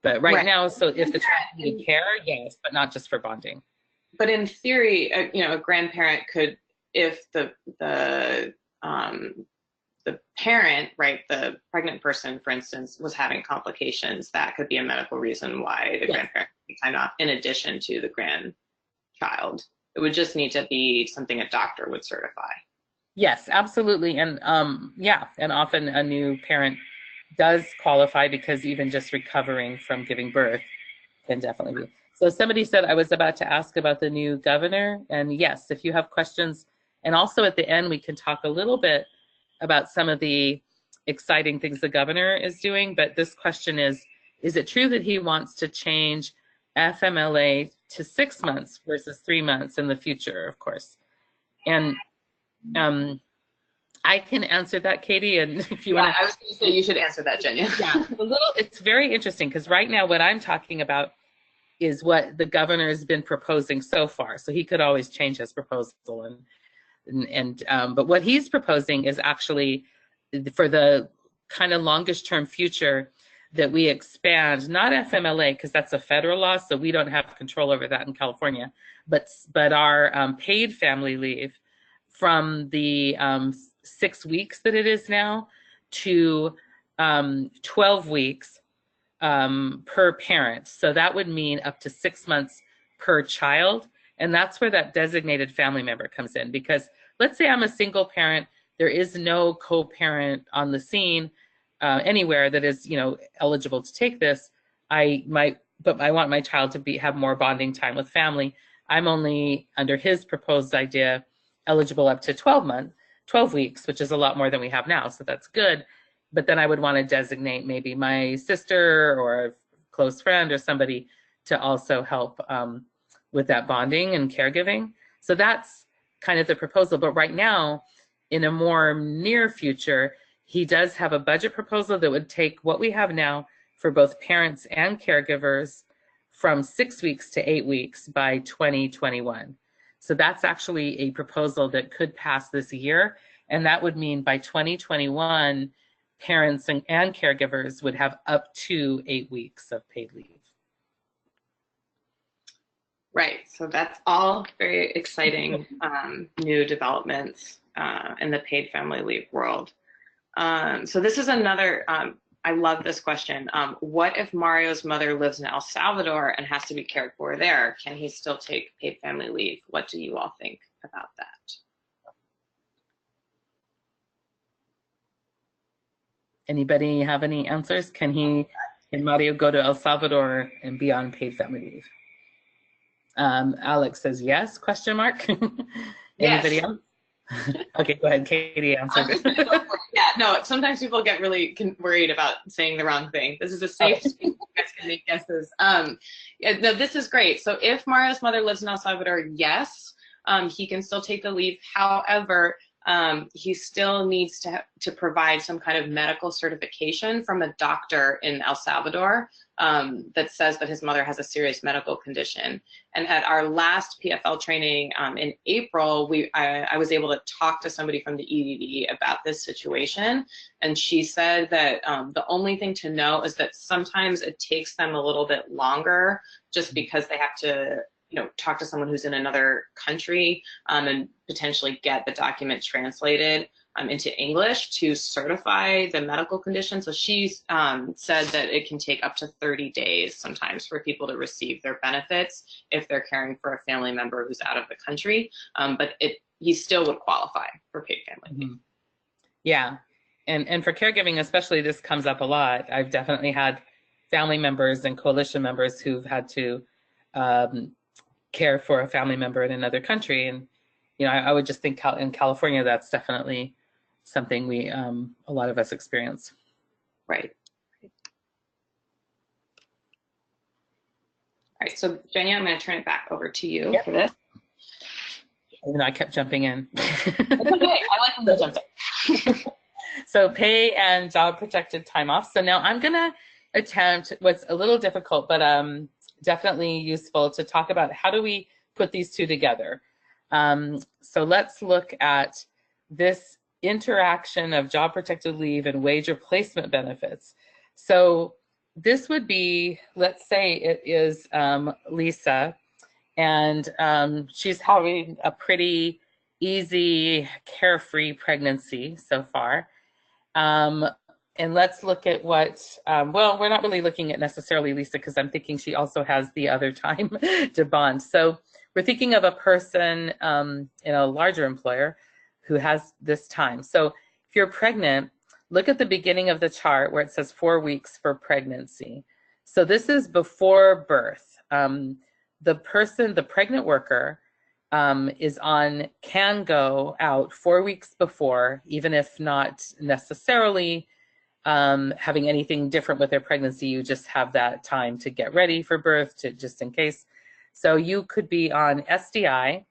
But right now, so if the child needed care, yes, but not just for bonding. But in theory, you know, a grandparent could, if the parent, right, the pregnant person, for instance, was having complications, that could be a medical reason why the grandparent could be signed off in addition to the grandchild. It would just need to be something a doctor would certify. Yes, absolutely. And yeah, and often a new parent does qualify because even just recovering from giving birth can definitely be. So somebody said I was about to ask about the new governor, and yes, if you have questions, and also at the end we can talk a little bit about some of the exciting things the governor is doing. But this question is it true that he wants to change FMLA to 6 months versus 3 months in the future, of course? And I can answer that, Katie, and if you want to. I was going to say you should answer that, Jenya. Yeah, it's very interesting because right now what I'm talking about is what the governor has been proposing so far. So he could always change his proposal, but what he's proposing is actually for the kind of longest term future that we expand, not FMLA because that's a federal law, so we don't have control over that in California, but our paid family leave from the 6 weeks that it is now to 12 weeks per parent. So that would mean up to 6 months per child. And that's where that designated family member comes in. Because let's say I'm a single parent, there is no co-parent on the scene anywhere that is, you know, eligible to take this. But I want my child to have more bonding time with family. I'm only, under his proposed idea, eligible up to 12 weeks, which is a lot more than we have now. So that's good. But then I would want to designate maybe my sister or a close friend or somebody to also help with that bonding and caregiving. So that's kind of the proposal. But right now, in a more near future, he does have a budget proposal that would take what we have now for both parents and caregivers from 6 weeks to 8 weeks by 2021. So that's actually a proposal that could pass this year. And that would mean by 2021, parents and caregivers would have up to 8 weeks of paid leave. Right, so that's all very exciting new developments. in the paid family leave world. So this is another, I love this question. What if Mario's mother lives in El Salvador and has to be cared for there? Can he still take paid family leave? What do you all think about that? Anybody have any answers? Can Mario go to El Salvador and be on paid family leave? Alex says yes, question mark. Anybody Yes. else? Okay, go ahead, Katie, answer. Yeah, no, sometimes people get really worried about saying the wrong thing. This is a safe space. You guys can make guesses. Yeah, no, this is great. So if Mario's mother lives in El Salvador, yes, he can still take the leave. However, he still needs to provide some kind of medical certification from a doctor in El Salvador that says that his mother has a serious medical condition. And at our last PFL training in April, I was able to talk to somebody from the EDD about this situation. And she said that the only thing to know is that sometimes it takes them a little bit longer just because they have to talk to someone who's in another country and potentially get the document translated into English to certify the medical condition. So she said that it can take up to 30 days sometimes for people to receive their benefits if they're caring for a family member who's out of the country, but he still would qualify for paid family leave. Yeah, and for caregiving especially, this comes up a lot. I've definitely had family members and coalition members who've had to care for a family member in another country, and I would just think in California that's definitely something we a lot of us experience. Right. All right, so Jenya, I'm going to turn it back over to you for this. I kept jumping in. It's okay. I like when you jump in. So pay and job protected time off. So now I'm going to attempt what's a little difficult, but definitely useful to talk about how do we put these two together. So let's look at this interaction of job protected leave and wage replacement benefits. So this would be, let's say it is Lisa, and she's having a pretty easy, carefree pregnancy so far. And let's look at what, well, we're not really looking at necessarily Lisa because I'm thinking she also has the other time to bond. So we're thinking of a person in a larger employer who has this time. So if you're pregnant, look at the beginning of the chart where it says 4 weeks for pregnancy. So this is before birth. The pregnant worker can go out 4 weeks before, even if not necessarily having anything different with their pregnancy. You just have that time to get ready for birth, just in case. So you could be on SDI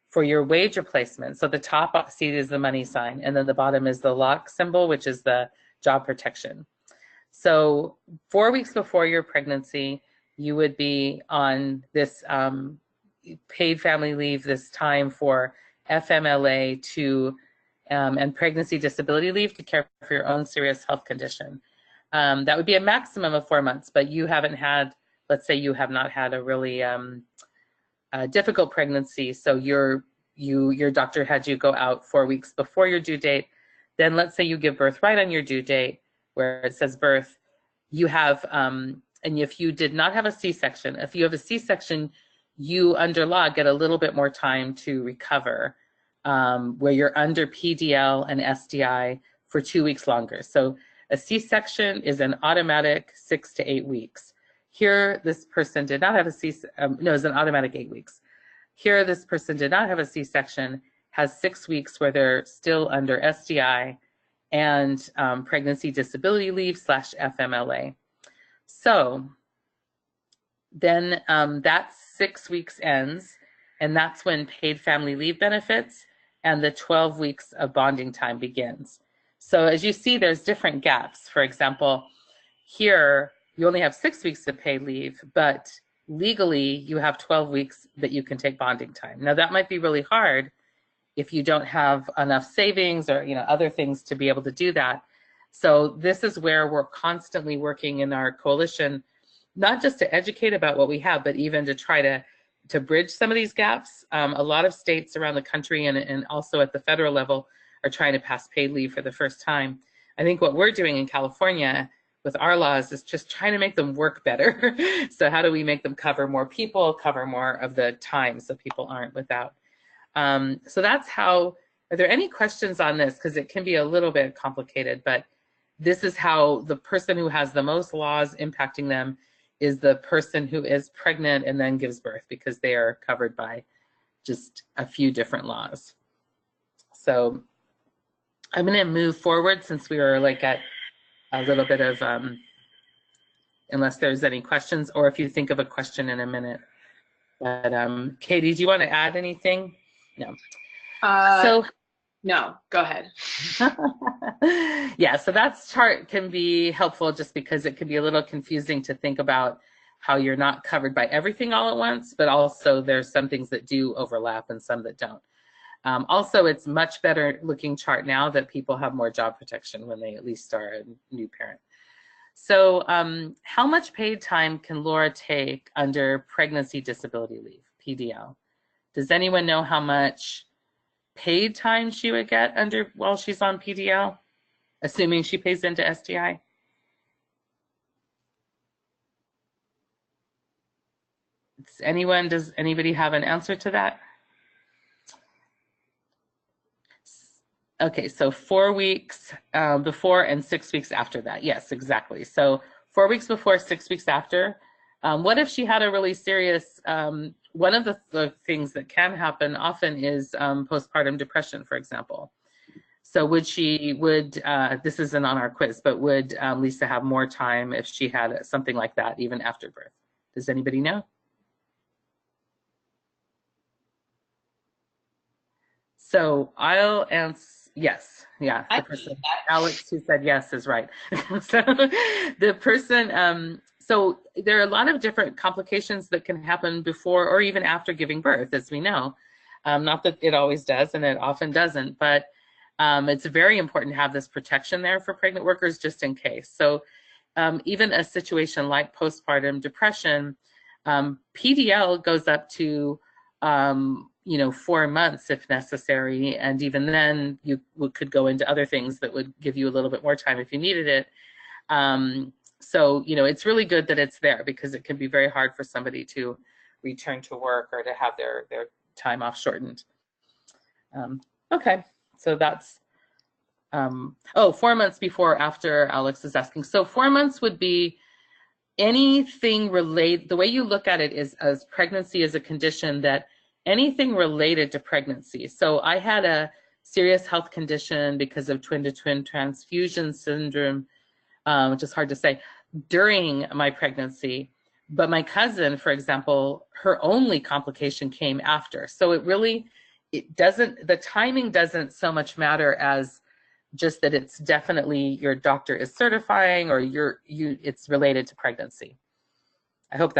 for your wage replacement. So the top seat is the money sign, and then the bottom is the lock symbol, which is the job protection. So 4 weeks before your pregnancy, you would be on this paid family leave, this time for FMLA and pregnancy disability leave to care for your own serious health condition. That would be a maximum of 4 months, but you haven't had, let's say you have not had a really difficult pregnancy, so your doctor had you go out 4 weeks before your due date. Then let's say you give birth right on your due date where it says birth, you have, and if you did not have a C-section, if you have a C-section, you under law get a little bit more time to recover, where you're under PDL and SDI for 2 weeks longer. So a C-section is an automatic 6 to 8 weeks. Here, this person did not have a no, it's an automatic 8 weeks. Here, this person did not have a C-section, has 6 weeks where they're still under SDI and pregnancy disability leave / FMLA. So then that 6 weeks ends, and that's when paid family leave benefits and the 12 weeks of bonding time begins. So as you see, there's different gaps. For example, here, you only have 6 weeks of paid leave, but legally you have 12 weeks that you can take bonding time. Now that might be really hard if you don't have enough savings or other things to be able to do that. So this is where we're constantly working in our coalition, not just to educate about what we have, but even to try to to bridge some of these gaps. A lot of states around the country and also at the federal level are trying to pass paid leave for the first time. I think what we're doing in California with our laws is just trying to make them work better. So how do we make them cover more people, cover more of the time so people aren't without? So that's how. Are there any questions on this? Because it can be a little bit complicated, but this is how the person who has the most laws impacting them is the person who is pregnant and then gives birth, because they are covered by just a few different laws. So I'm going to move forward since we were like at a little bit of, unless there's any questions, or if you think of a question in a minute. But Katie, do you want to add anything? No. No, go ahead. Yeah, so that chart can be helpful just because it can be a little confusing to think about how you're not covered by everything all at once, but also there's some things that do overlap and some that don't. Also, it's much better looking chart now that people have more job protection when they at least are a new parent. So how much paid time can Laura take under pregnancy disability leave, PDL? Does anyone know how much paid time she would get under while she's on PDL, assuming she pays into SDI? Does anybody have an answer to that? Okay, so 4 weeks before and 6 weeks after that. Yes, exactly. So 4 weeks before, 6 weeks after. What if she had a really serious, one of the things that can happen often is postpartum depression, for example. So this isn't on our quiz, but would Lisa have more time if she had something like that even after birth? Does anybody know? So I'll answer yes. Yeah, the person, Alex, who said yes is right. So the person, so there are a lot of different complications that can happen before or even after giving birth, as we know. Not that it always does, and it often doesn't, but it's very important to have this protection there for pregnant workers just in case. So even a situation like postpartum depression, PDL goes up to 4 months if necessary, and even then you could go into other things that would give you a little bit more time if you needed it. So it's really good that it's there, because it can be very hard for somebody to return to work or to have their time off shortened. Okay, so that's 4 months before or after, Alex is asking. So 4 months would be anything related. The way you look at it is as pregnancy is a condition, that anything related to pregnancy. So I had a serious health condition because of twin-to-twin transfusion syndrome, which is hard to say, during my pregnancy. But my cousin, for example, her only complication came after. So the timing doesn't so much matter as just that it's definitely your doctor is certifying or it's related to pregnancy. I hope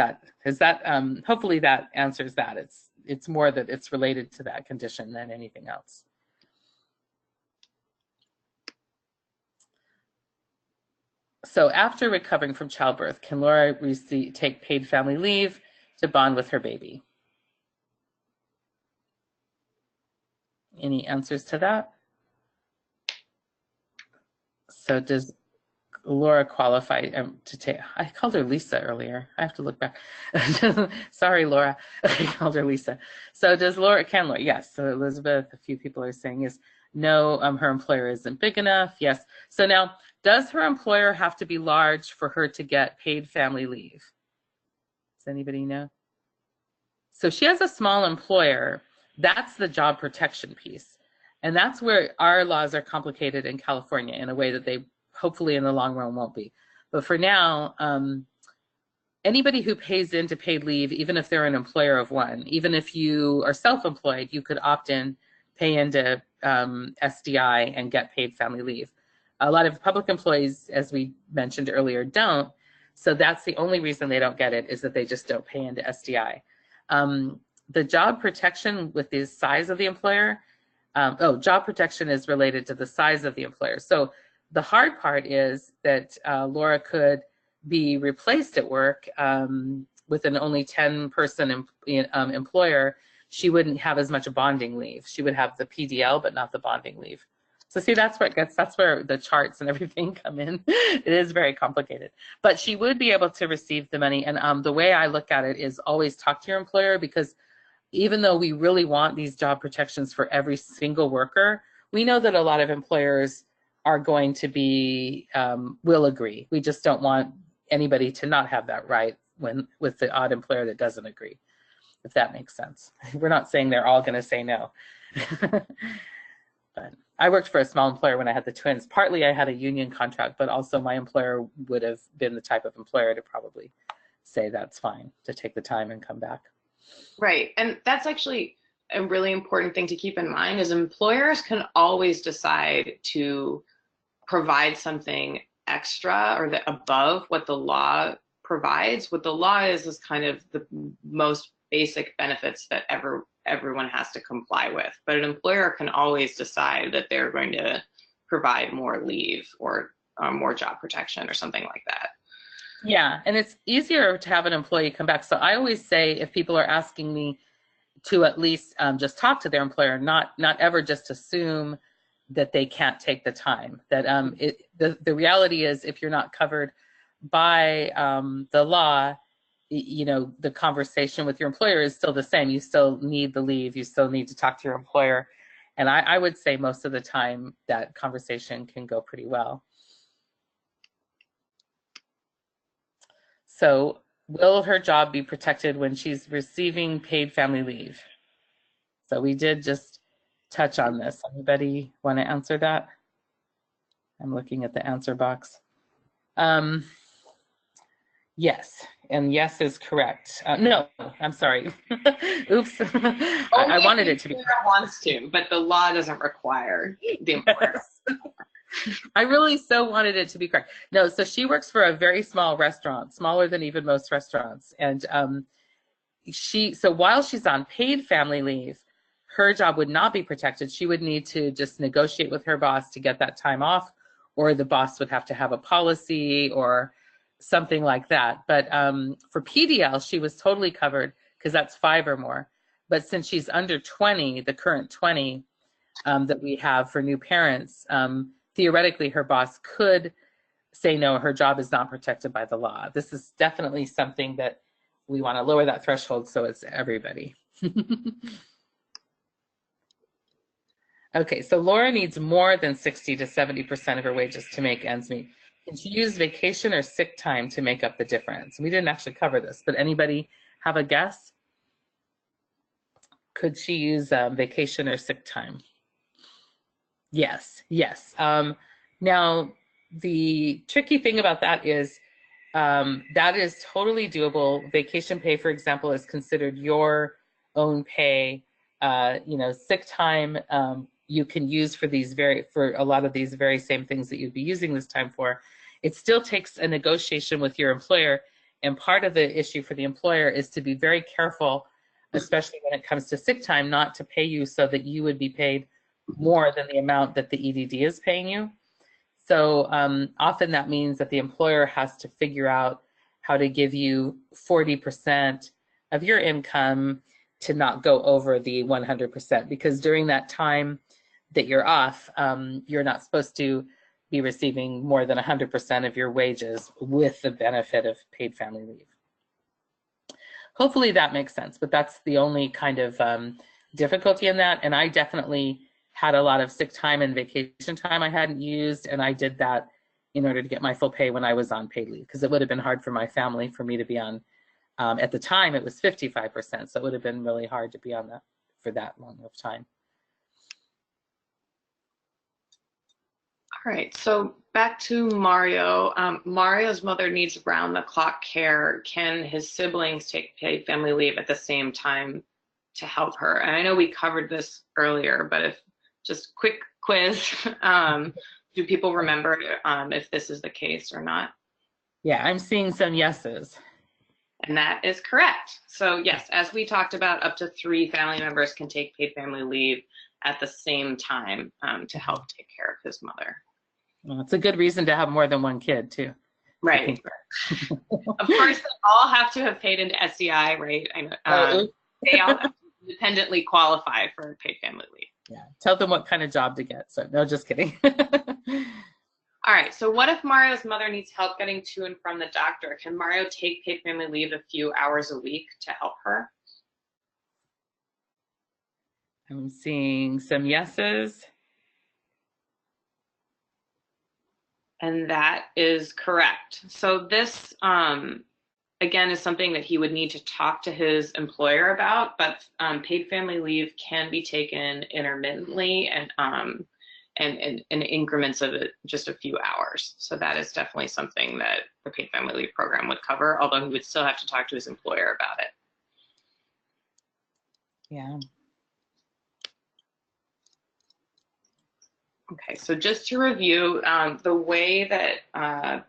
hopefully that answers that. It's more that it's related to that condition than anything else. So after recovering from childbirth, can Laura take paid family leave to bond with her baby? Any answers to that? So does Laura qualify to take? I called her Lisa earlier. I have to look back. Sorry, Laura. I called her Lisa. So can Laura? Yes. So Elizabeth, a few people are saying is no, her employer isn't big enough. Yes. So now, does her employer have to be large for her to get paid family leave? Does anybody know? So she has a small employer. That's the job protection piece. And that's where our laws are complicated in California in a way that they hopefully in the long run won't be. But for now, anybody who pays into paid leave, even if they're an employer of one, even if you are self-employed, you could opt in, pay into SDI and get paid family leave. A lot of public employees, as we mentioned earlier, don't. So that's the only reason they don't get it, is that they just don't pay into SDI. The job protection with the size of the employer, job protection is related to the size of the employer. So the hard part is that Laura could be replaced at work with an only 10-person employer, she wouldn't have as much bonding leave. She would have the PDL, but not the bonding leave. So see, that's where the charts and everything come in. It is very complicated, but she would be able to receive the money. And the way I look at it is always talk to your employer, because even though we really want these job protections for every single worker, we know that a lot of employers are going to be, will agree. We just don't want anybody to not have that right with the odd employer that doesn't agree, if that makes sense. We're not saying they're all going to say no. But I worked for a small employer when I had the twins. Partly I had a union contract, but also my employer would have been the type of employer to probably say that's fine to take the time and come back. Right, and that's actually a really important thing to keep in mind, is employers can always decide to provide something extra or above what the law provides. What the law is kind of the most basic benefits that everyone has to comply with. But an employer can always decide that they're going to provide more leave or more job protection or something like that. Yeah, and it's easier to have an employee come back. So I always say, if people are asking me to at least just talk to their employer, not ever just assume that they can't take the time. That the reality is, if you're not covered by the law, you know, the conversation with your employer is still the same. You still need the leave. You still need to talk to your employer. And I would say most of the time that conversation can go pretty well. So, will her job be protected when she's receiving paid family leave? So we did just touch on this. Anybody want to answer that? I'm looking at the answer box. Yes, and yes is correct. No, I'm sorry. Oops. I wanted it to be. Wants to, but the law doesn't require the employer. I really so wanted it to be correct. No, so she works for a very small restaurant, smaller than even most restaurants. And so while she's on paid family leave, her job would not be protected. She would need to just negotiate with her boss to get that time off, or the boss would have to have a policy or something like that. But for PDL, she was totally covered, because that's 5 or more. But since she's under 20, the current 20 that we have for new parents, theoretically her boss could say, no, her job is not protected by the law. This is definitely something that we want to lower that threshold so it's everybody. Okay, so Laura needs more than 60 to 70% of her wages to make ends meet. Can she use vacation or sick time to make up the difference? We didn't actually cover this, but anybody have a guess? Could she use vacation or sick time? Yes, yes. Now, the tricky thing about that is totally doable. Vacation pay, for example, is considered your own pay. You know, sick time you can use for a lot of these very same things that you'd be using this time for. It still takes a negotiation with your employer, and part of the issue for the employer is to be very careful, especially when it comes to sick time, not to pay you so that you would be paid more than the amount that the EDD is paying you. So often that means that the employer has to figure out how to give you 40% of your income to not go over the 100%, because during that time that you're off, you're not supposed to be receiving more than 100% of your wages with the benefit of paid family leave. Hopefully that makes sense, but that's the only kind of difficulty in that. And I definitely had a lot of sick time and vacation time I hadn't used, and I did that in order to get my full pay when I was on paid leave, because it would have been hard for my family for me to be on. At the time, it was 55%, so it would have been really hard to be on that for that long of time. All right, so back to Mario. Mario's mother needs round-the-clock care. Can his siblings take paid family leave at the same time to help her? And I know we covered this earlier, but just quick quiz, do people remember if this is the case or not? Yeah, I'm seeing some yeses. And that is correct. So yes, as we talked about, up to 3 family members can take paid family leave at the same time to help take care of his mother. Well, it's a good reason to have more than one kid too. Right. Of course, they all have to have paid into SDI, right? I know, they all have to independently qualify for paid family leave. Yeah, tell them what kind of job to get. So no, just kidding. All right, so what if Mario's mother needs help getting to and from the doctor? Can Mario take paid family leave a few hours a week to help her? I'm seeing some yeses. And that is correct. So this, again, is something that he would need to talk to his employer about, but paid family leave can be taken intermittently and in increments of just a few hours. So that is definitely something that the paid family leave program would cover, although he would still have to talk to his employer about it. Yeah. Okay, so just to review, the way that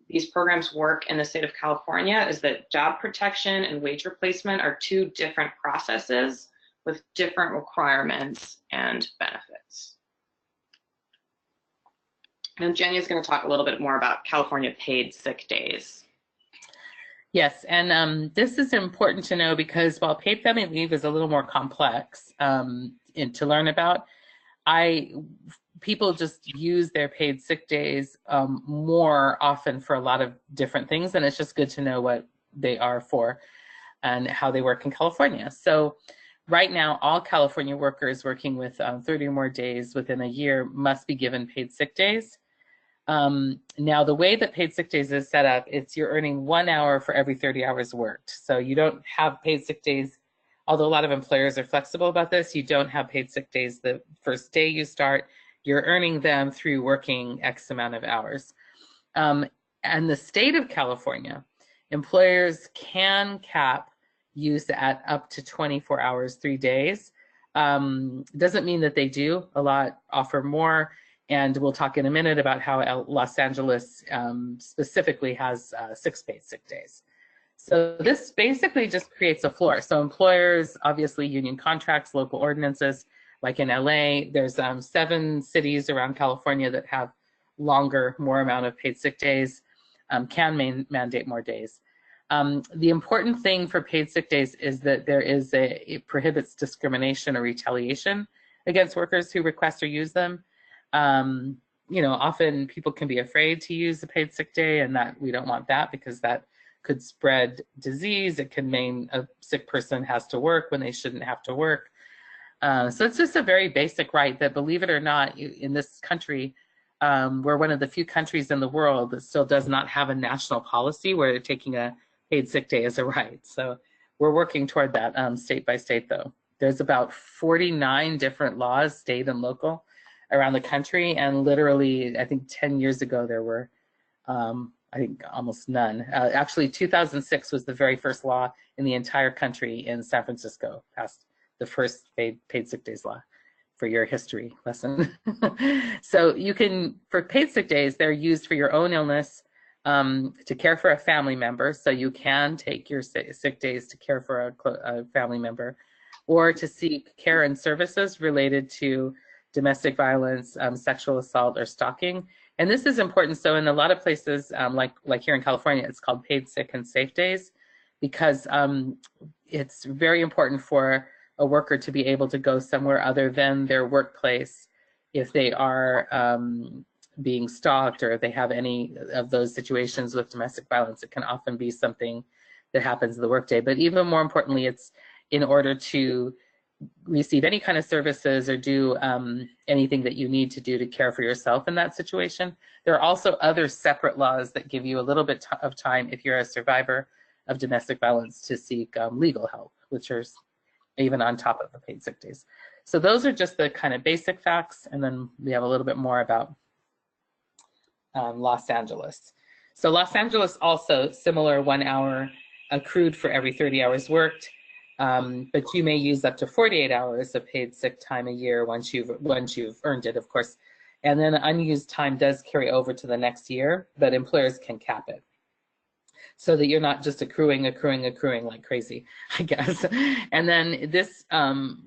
these programs work in the state of California is that job protection and wage replacement are two different processes with different requirements and benefits. And Jenya is going to talk a little bit more about California paid sick days. Yes, and this is important to know because while paid family leave is a little more complex and to learn about, people just use their paid sick days more often for a lot of different things, and it's just good to know what they are for and how they work in California. So right now, all California workers working with 30 or more days within a year must be given paid sick days. Now, the way that paid sick days is set up, you're earning 1 hour for every 30 hours worked. So you don't have paid sick days, although a lot of employers are flexible about this. You don't have paid sick days the first day you start. You're earning them through working X amount of hours. And the state of California, employers can cap use at up to 24 hours, 3 days. Doesn't mean that they do. A lot offer more. And we'll talk in a minute about how Los Angeles specifically has 6 paid sick days. So this basically just creates a floor. So employers, obviously union contracts, local ordinances, like in LA, there's 7 cities around California that have longer, more amount of paid sick days, can mandate more days. The important thing for paid sick days is that it prohibits discrimination or retaliation against workers who request or use them. Often people can be afraid to use a paid sick day, and that we don't want that because that could spread disease. It can mean a sick person has to work when they shouldn't have to work. So it's just a very basic right that, believe it or not, in this country, we're one of the few countries in the world that still does not have a national policy where they're taking a paid sick day as a right. So we're working toward that state by state, though. There's about 49 different laws, state and local, around the country. And literally, I think 10 years ago, there were, I think, almost none. Actually, 2006 was the very first law in the entire country in San Francisco, passed the first paid sick days law, for your history lesson. So you can, for paid sick days, they're used for your own illness, to care for a family member. So you can take your sick days to care for a family member, or to seek care and services related to domestic violence, sexual assault, or stalking. And this is important. So in a lot of places, like here in California, it's called paid sick and safe days, because it's very important for a worker to be able to go somewhere other than their workplace if they are being stalked, or if they have any of those situations with domestic violence. It can often be something that happens in the workday. But even more importantly, it's in order to receive any kind of services or do anything that you need to do to care for yourself in that situation. There are also other separate laws that give you a little bit of time, if you're a survivor of domestic violence, to seek legal help, which are even on top of the paid sick days. So those are just the kind of basic facts. And then we have a little bit more about Los Angeles. So Los Angeles also similar, 1 hour accrued for every 30 hours worked. But you may use up to 48 hours of paid sick time a year once you've earned it, of course. And then unused time does carry over to the next year, but employers can cap it, so that you're not just accruing like crazy, I guess. And then this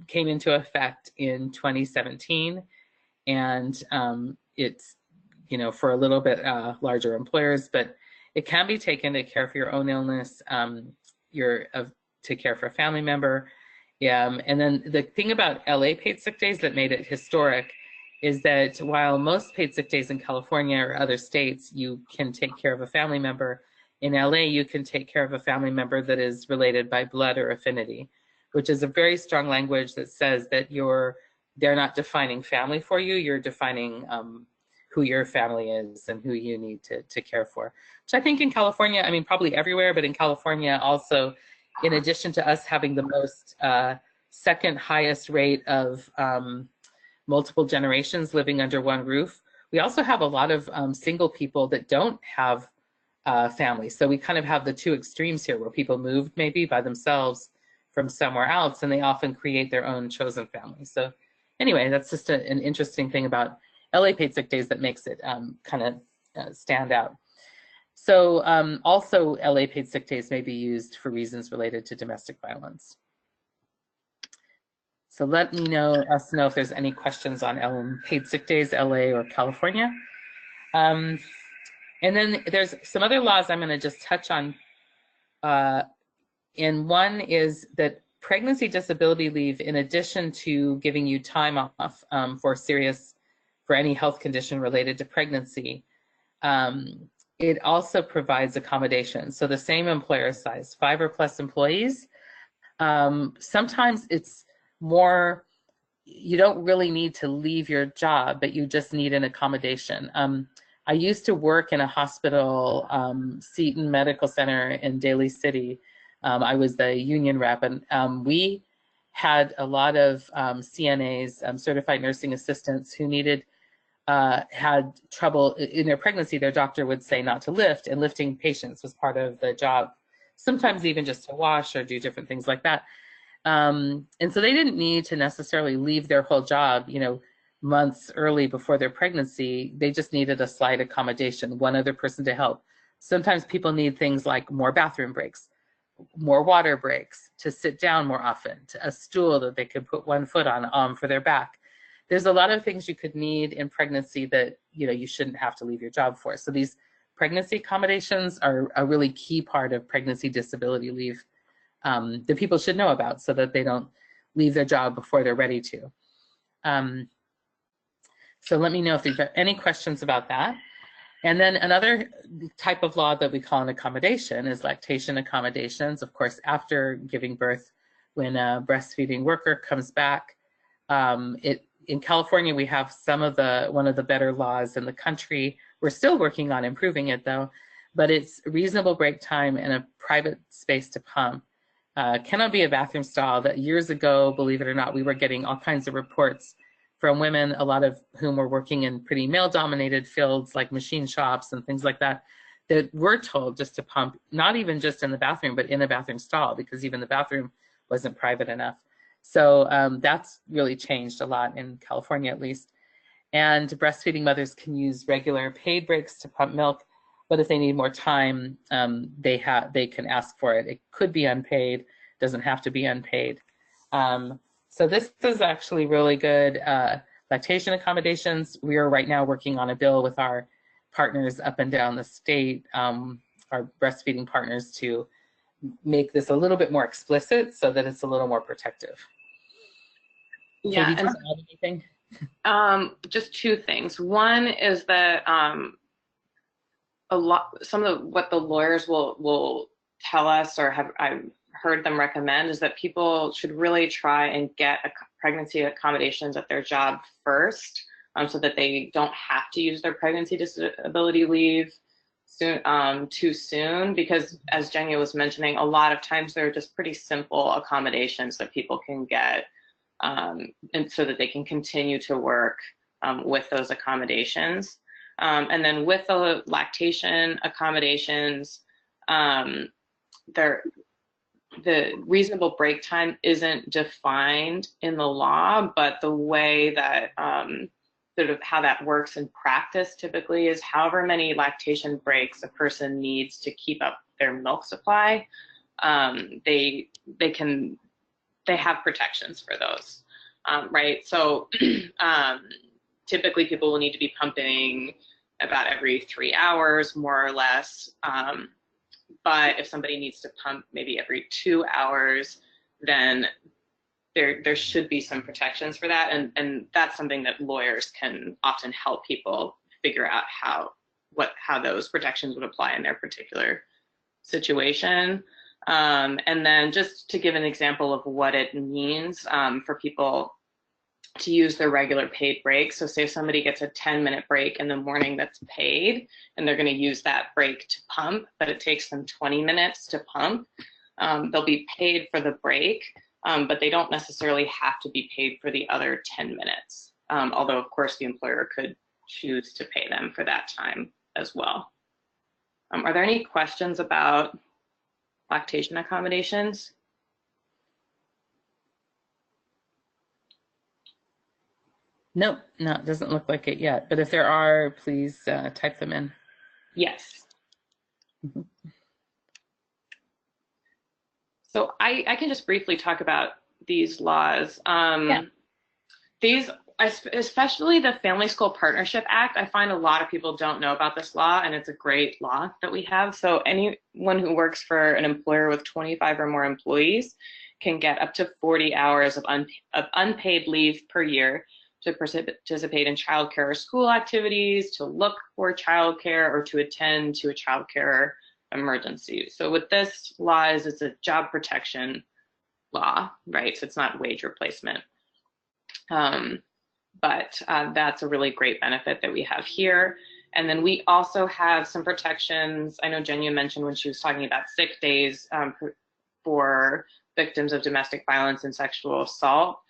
came into effect in 2017, and it's, for a little bit larger employers, but It can be taken to care for your own illness, to care for a family member. And then the thing about LA paid sick days that made it historic is that while most paid sick days in California or other states, you can take care of a family member, in LA, you can take care of a family member that is related by blood or affinity, which is a very strong language that says that they're not defining family for you, you're defining who your family is and who you need to care for. Which I think in California, I mean, probably everywhere, but in California also, in addition to us having the most second highest rate of multiple generations living under one roof, we also have a lot of single people that don't have families. So we kind of have the two extremes here where people moved maybe by themselves from somewhere else and they often create their own chosen family. So anyway, that's just an interesting thing about LA paid sick days that makes it kind of stand out. So also LA paid sick days may be used for reasons related to domestic violence. So let us know if there's any questions on paid sick days, LA or California. And then there's some other laws I'm going to just touch on. And one is that pregnancy disability leave, in addition to giving you time off for any health condition related to pregnancy, it also provides accommodations. So the same employer size, 5 or plus employees, sometimes it's more, you don't really need to leave your job, but you just need an accommodation. I used to work in a hospital, Seton Medical Center in Daly City. I was the union rep, and we had a lot of CNAs, certified nursing assistants, who had trouble in their pregnancy. Their doctor would say not to lift, and lifting patients was part of the job, sometimes even just to wash or do different things like that. And so they didn't need to necessarily leave their whole job, months early before their pregnancy. They just needed a slight accommodation, one other person to help. Sometimes people need things like more bathroom breaks, more water breaks, to sit down more often, a stool that they could put one foot on for their back. There's a lot of things you could need in pregnancy that you shouldn't have to leave your job for. So these pregnancy accommodations are a really key part of pregnancy disability leave that people should know about, so that they don't leave their job before they're ready to. So let me know if you've got any questions about that. And then another type of law that we call an accommodation is lactation accommodations. Of course, after giving birth, when a breastfeeding worker comes back, in California, we have one of the better laws in the country. We're still working on improving it though, but it's reasonable break time and a private space to pump. Cannot be a bathroom stall. That years ago, believe it or not, we were getting all kinds of reports from women, a lot of whom were working in pretty male-dominated fields like machine shops and things like that, that were told just to pump, not even just in the bathroom, but in a bathroom stall, because even the bathroom wasn't private enough. So that's really changed a lot in California, at least. And breastfeeding mothers can use regular paid breaks to pump milk, but if they need more time, they can ask for it. It could be unpaid, doesn't have to be unpaid. So this is actually really good. Lactation accommodations, we are right now working on a bill with our partners up and down the state, our breastfeeding partners, to make this a little bit more explicit so that it's a little more protective. Yeah. Katie, just add anything? Just two things. One is that what the lawyers will tell us, or I've heard them recommend, is that people should really try and get pregnancy accommodations at their job first, so that they don't have to use their pregnancy disability leave too soon, because as Jenya was mentioning, a lot of times they're just pretty simple accommodations that people can get, and so that they can continue to work with those accommodations. And then with the lactation accommodations, the reasonable break time isn't defined in the law, but the way that sort of how that works in practice typically is however many lactation breaks a person needs to keep up their milk supply, they have protections for those, right? So typically people will need to be pumping about every 3 hours, more or less. But if somebody needs to pump maybe every 2 hours, then there should be some protections for that. And that's something that lawyers can often help people figure out how those protections would apply in their particular situation. And then just to give an example of what it means for people to use their regular paid break. So say somebody gets a 10-minute break in the morning that's paid, and they're going to use that break to pump, but it takes them 20 minutes to pump. They'll be paid for the break, but they don't necessarily have to be paid for the other 10 minutes. Although, of course, the employer could choose to pay them for that time as well. Are there any questions about lactation accommodations? Nope, no, it doesn't look like it yet. But if there are, please type them in. Yes. So I can just briefly talk about these laws. These, especially the Family School Partnership Act, I find a lot of people don't know about this law, and it's a great law that we have. So anyone who works for an employer with 25 or more employees can get up to 40 hours of unpaid leave per year to participate in childcare or school activities, to look for childcare, or to attend to a childcare emergency. So what this law is, it's a job protection law, right? So it's not wage replacement. But that's a really great benefit that we have here. And then we also have some protections. I know Jenya mentioned when she was talking about sick days for victims of domestic violence and sexual assault.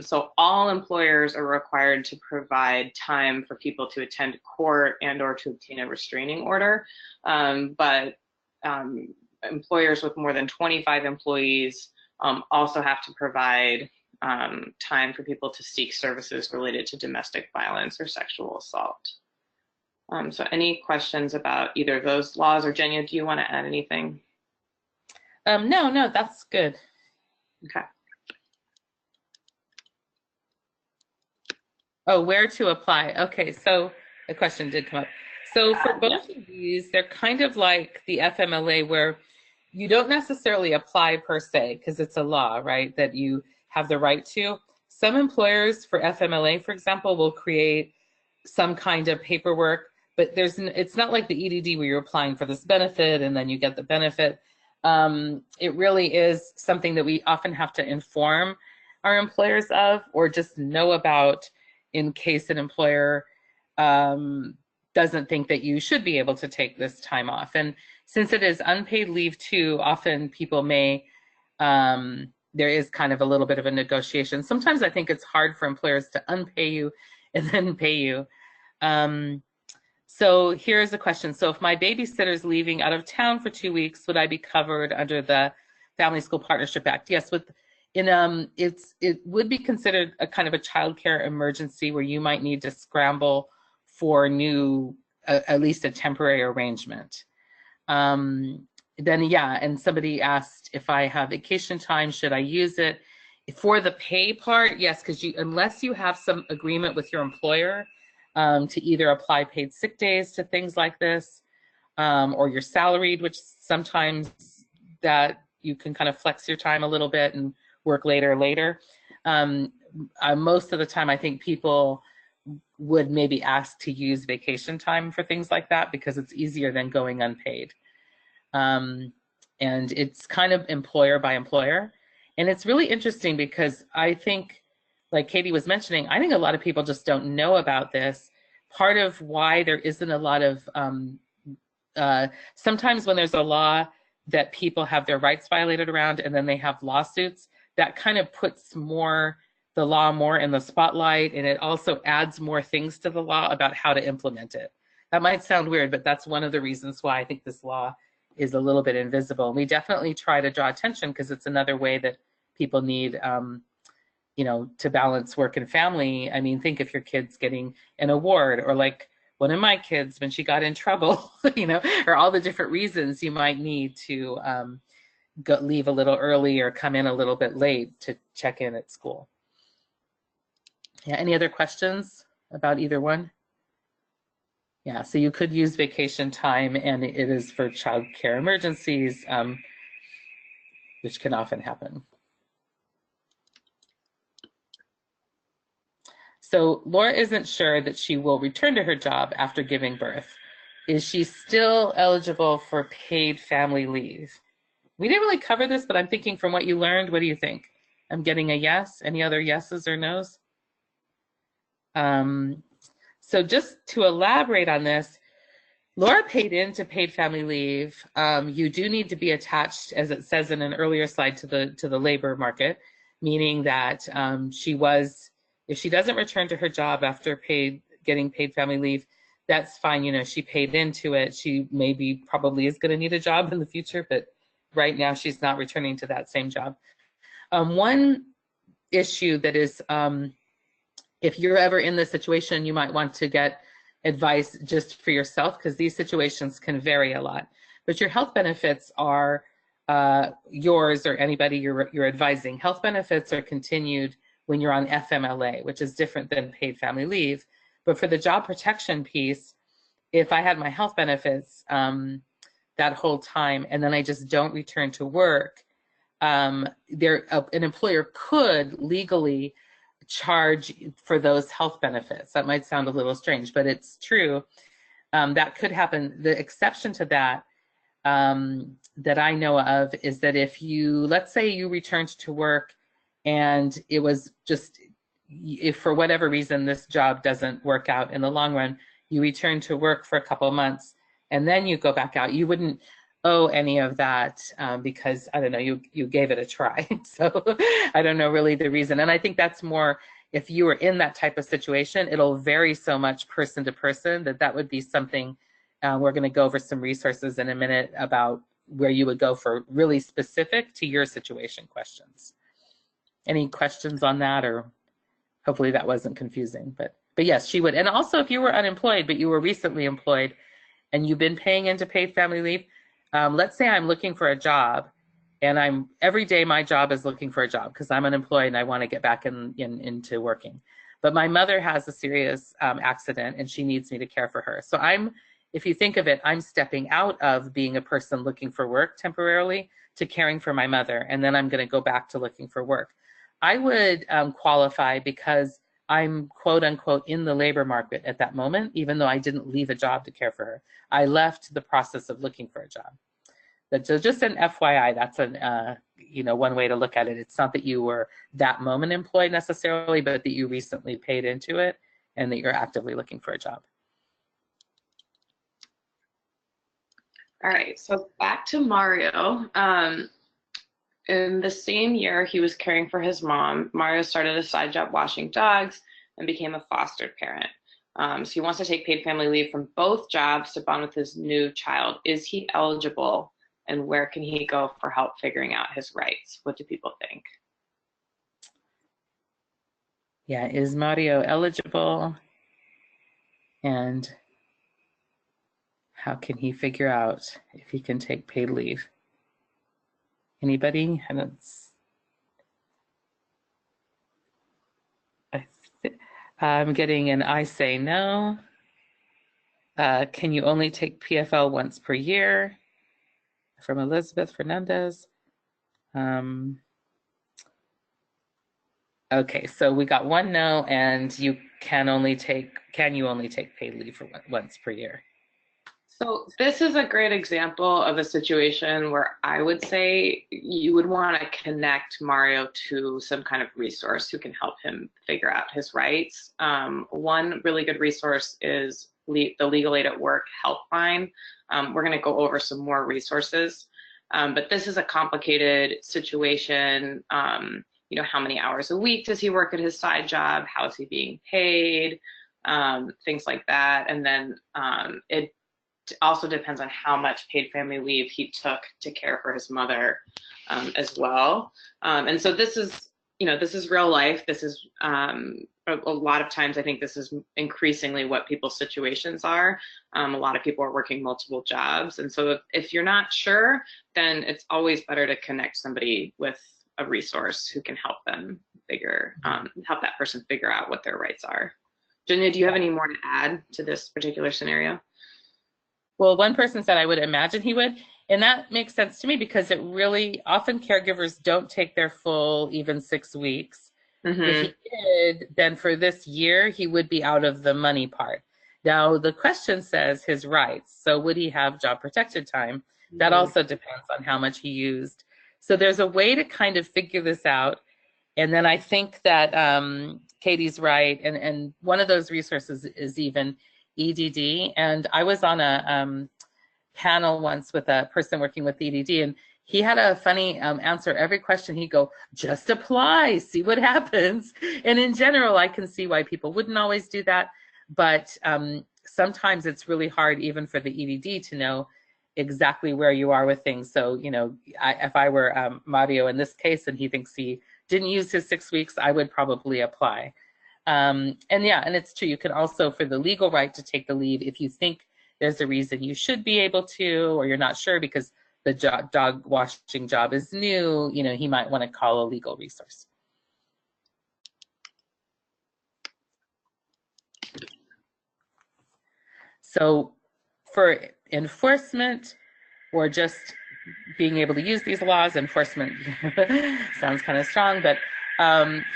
So all employers are required to provide time for people to attend court and or to obtain a restraining order. But employers with more than 25 employees also have to provide time for people to seek services related to domestic violence or sexual assault. So any questions about either of those laws? Or Jenya, do you want to add anything? No, that's good. Okay. Oh, where to apply? Okay, so the question did come up. So for both of these, they're kind of like the FMLA, where you don't necessarily apply per se because it's a law, right, that you have the right to. Some employers for FMLA, for example, will create some kind of paperwork, but it's not like the EDD where you're applying for this benefit and then you get the benefit. It really is something that we often have to inform our employers of, or just know about in case an employer doesn't think that you should be able to take this time off. And since it is unpaid leave too, often people may, there is kind of a little bit of a negotiation. Sometimes I think it's hard for employers to unpay you and then pay you. So here's a question. So if my babysitter's leaving out of town for 2 weeks, would I be covered under the Family School Partnership Act? Yes, it would be considered a kind of a childcare emergency where you might need to scramble for at least a temporary arrangement. Then yeah, and somebody asked if I have vacation time, should I use it? For the pay part, yes, because unless you have some agreement with your employer to either apply paid sick days to things like this, or you're salaried, which sometimes that you can kind of flex your time a little bit and work later. Most of the time, I think people would maybe ask to use vacation time for things like that because it's easier than going unpaid. And it's kind of employer by employer. And it's really interesting because I think, like Katie was mentioning, I think a lot of people just don't know about this. Part of why there isn't a lot of, sometimes when there's a law that people have their rights violated around and then they have lawsuits, that kind of puts the law more in the spotlight, and it also adds more things to the law about how to implement it. That might sound weird, but that's one of the reasons why I think this law is a little bit invisible. We definitely try to draw attention because it's another way that people need, to balance work and family. I mean, think if your kid's getting an award, or like one of my kids when she got in trouble, or all the different reasons you might need to leave a little early or come in a little bit late to check in at school. Yeah, any other questions about either one? Yeah, so you could use vacation time, and it is for child care emergencies, which can often happen. So Laura isn't sure that she will return to her job after giving birth. Is she still eligible for paid family leave? We didn't really cover this, but I'm thinking from what you learned, what do you think? I'm getting a yes. Any other yeses or nos? So just to elaborate on this, Laura paid into paid family leave. You do need to be attached, as it says in an earlier slide, to the labor market, meaning that if she doesn't return to her job after getting paid family leave, that's fine. You know, she paid into it. She probably is going to need a job in the future, but right now she's not returning to that same job. One issue that is, if you're ever in this situation, you might want to get advice just for yourself, because these situations can vary a lot. But your health benefits are yours or anybody you're advising. Health benefits are continued when you're on FMLA, which is different than paid family leave. But for the job protection piece, if I had my health benefits that whole time and then I just don't return to work, an employer could legally charge for those health benefits. That might sound a little strange, but it's true. That could happen. The exception to that that I know of is that let's say you returned to work and it was just, if for whatever reason this job doesn't work out in the long run, you return to work for a couple of months and then you go back out, you wouldn't owe any of that because, I don't know, you gave it a try. So I don't know really the reason. And I think that's more, if you were in that type of situation, it'll vary so much person to person that would be something. We're going to go over some resources in a minute about where you would go for really specific to your situation questions. Any questions on that? Or hopefully that wasn't confusing, but yes, she would. And also if you were unemployed, but you were recently employed and you've been paying into paid family leave, let's say I'm looking for a job and every day my job is looking for a job because I'm unemployed and I want to get back into working. But my mother has a serious accident and she needs me to care for her. So if you think of it, I'm stepping out of being a person looking for work temporarily to caring for my mother, and then I'm going to go back to looking for work. I would qualify because I'm quote unquote in the labor market at that moment, even though I didn't leave a job to care for her. I left the process of looking for a job. But so just an FYI, that's one way to look at it. It's not that you were that moment employed necessarily, but that you recently paid into it and that you're actively looking for a job. All right, so back to Mario. In the same year he was caring for his mom, Mario started a side job washing dogs and became a foster parent. So he wants to take paid family leave from both jobs to bond with his new child. Is he eligible, and where can he go for help figuring out his rights? What do people think? Yeah, is Mario eligible? And how can he figure out if he can take paid leave? Anybody? I'm getting an I say no. Can you only take PFL once per year? From Elizabeth Fernandez. Okay, so we got one no, and can you only take paid leave for once per year? So this is a great example of a situation where I would say you would want to connect Mario to some kind of resource who can help him figure out his rights. One really good resource is the Legal Aid at Work helpline. We're going to go over some more resources, but this is a complicated situation. How many hours a week does he work at his side job? How is he being paid? Things like that. And then it also depends on how much paid family leave he took to care for his mother as well. And so this is real life. This is a lot of times, I think this is increasingly what people's situations are. A lot of people are working multiple jobs. And so if you're not sure, then it's always better to connect somebody with a resource who can help them help that person figure out what their rights are. Jenya, do you have any more to add to this particular scenario? Well, one person said I would imagine he would, and that makes sense to me because it really often caregivers don't take their full even 6 weeks. If he did, then for this year, he would be out of the money part. Now, the question says his rights. So would he have job protected time? That also depends on how much he used. So there's a way to kind of figure this out. And then I think that Katie's right. And one of those resources is even EDD. And I was on a panel once with a person working with EDD, and he had a funny answer. Every question he'd go, just apply, see what happens. And in general, I can see why people wouldn't always do that. But sometimes it's really hard even for the EDD to know exactly where you are with things. So, you know, if I were Mario in this case and he thinks he didn't use his 6 weeks, I would probably apply. And yeah, and it's true. You can also, for the legal right to take the leave, if you think there's a reason you should be able to, or you're not sure because the dog washing job is new, you know, he might want to call a legal resource. So for enforcement or just being able to use these laws, enforcement sounds kind of strong, but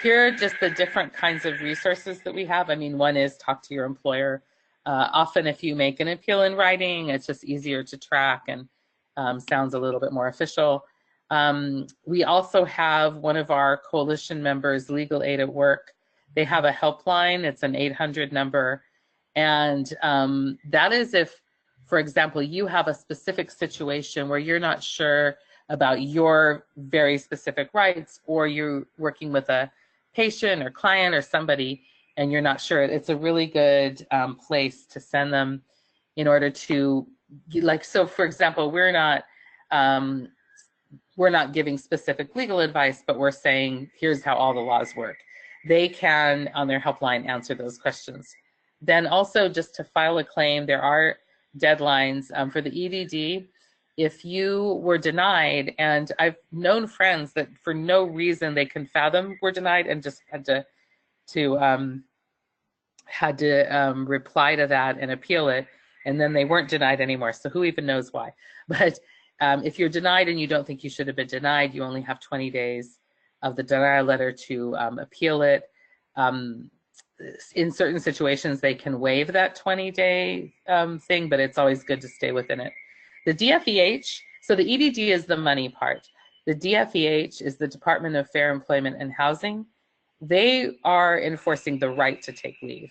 here are just the different kinds of resources that we have. I mean, one is talk to your employer. Often if you make an appeal in writing, it's just easier to track and sounds a little bit more official. We also have one of our coalition members, Legal Aid at Work. They have a helpline. It's an 800 number. And that is if, for example, you have a specific situation where you're not sure about your very specific rights, or you're working with a patient or client or somebody and you're not sure. It's a really good place to send them in order to, like, so for example, we're not giving specific legal advice, but we're saying, here's how all the laws work. They can, on their helpline, answer those questions. Then also, just to file a claim, there are deadlines for the EDD. If you were denied, and I've known friends that for no reason they can fathom were denied and just had to reply to that and appeal it, and then they weren't denied anymore. So who even knows why? But if you're denied and you don't think you should have been denied, you only have 20 days of the denial letter to appeal it. In certain situations, they can waive that 20-day thing, but it's always good to stay within it. The DFEH, so the EDD is the money part. The DFEH is the Department of Fair Employment and Housing. They are enforcing the right to take leave.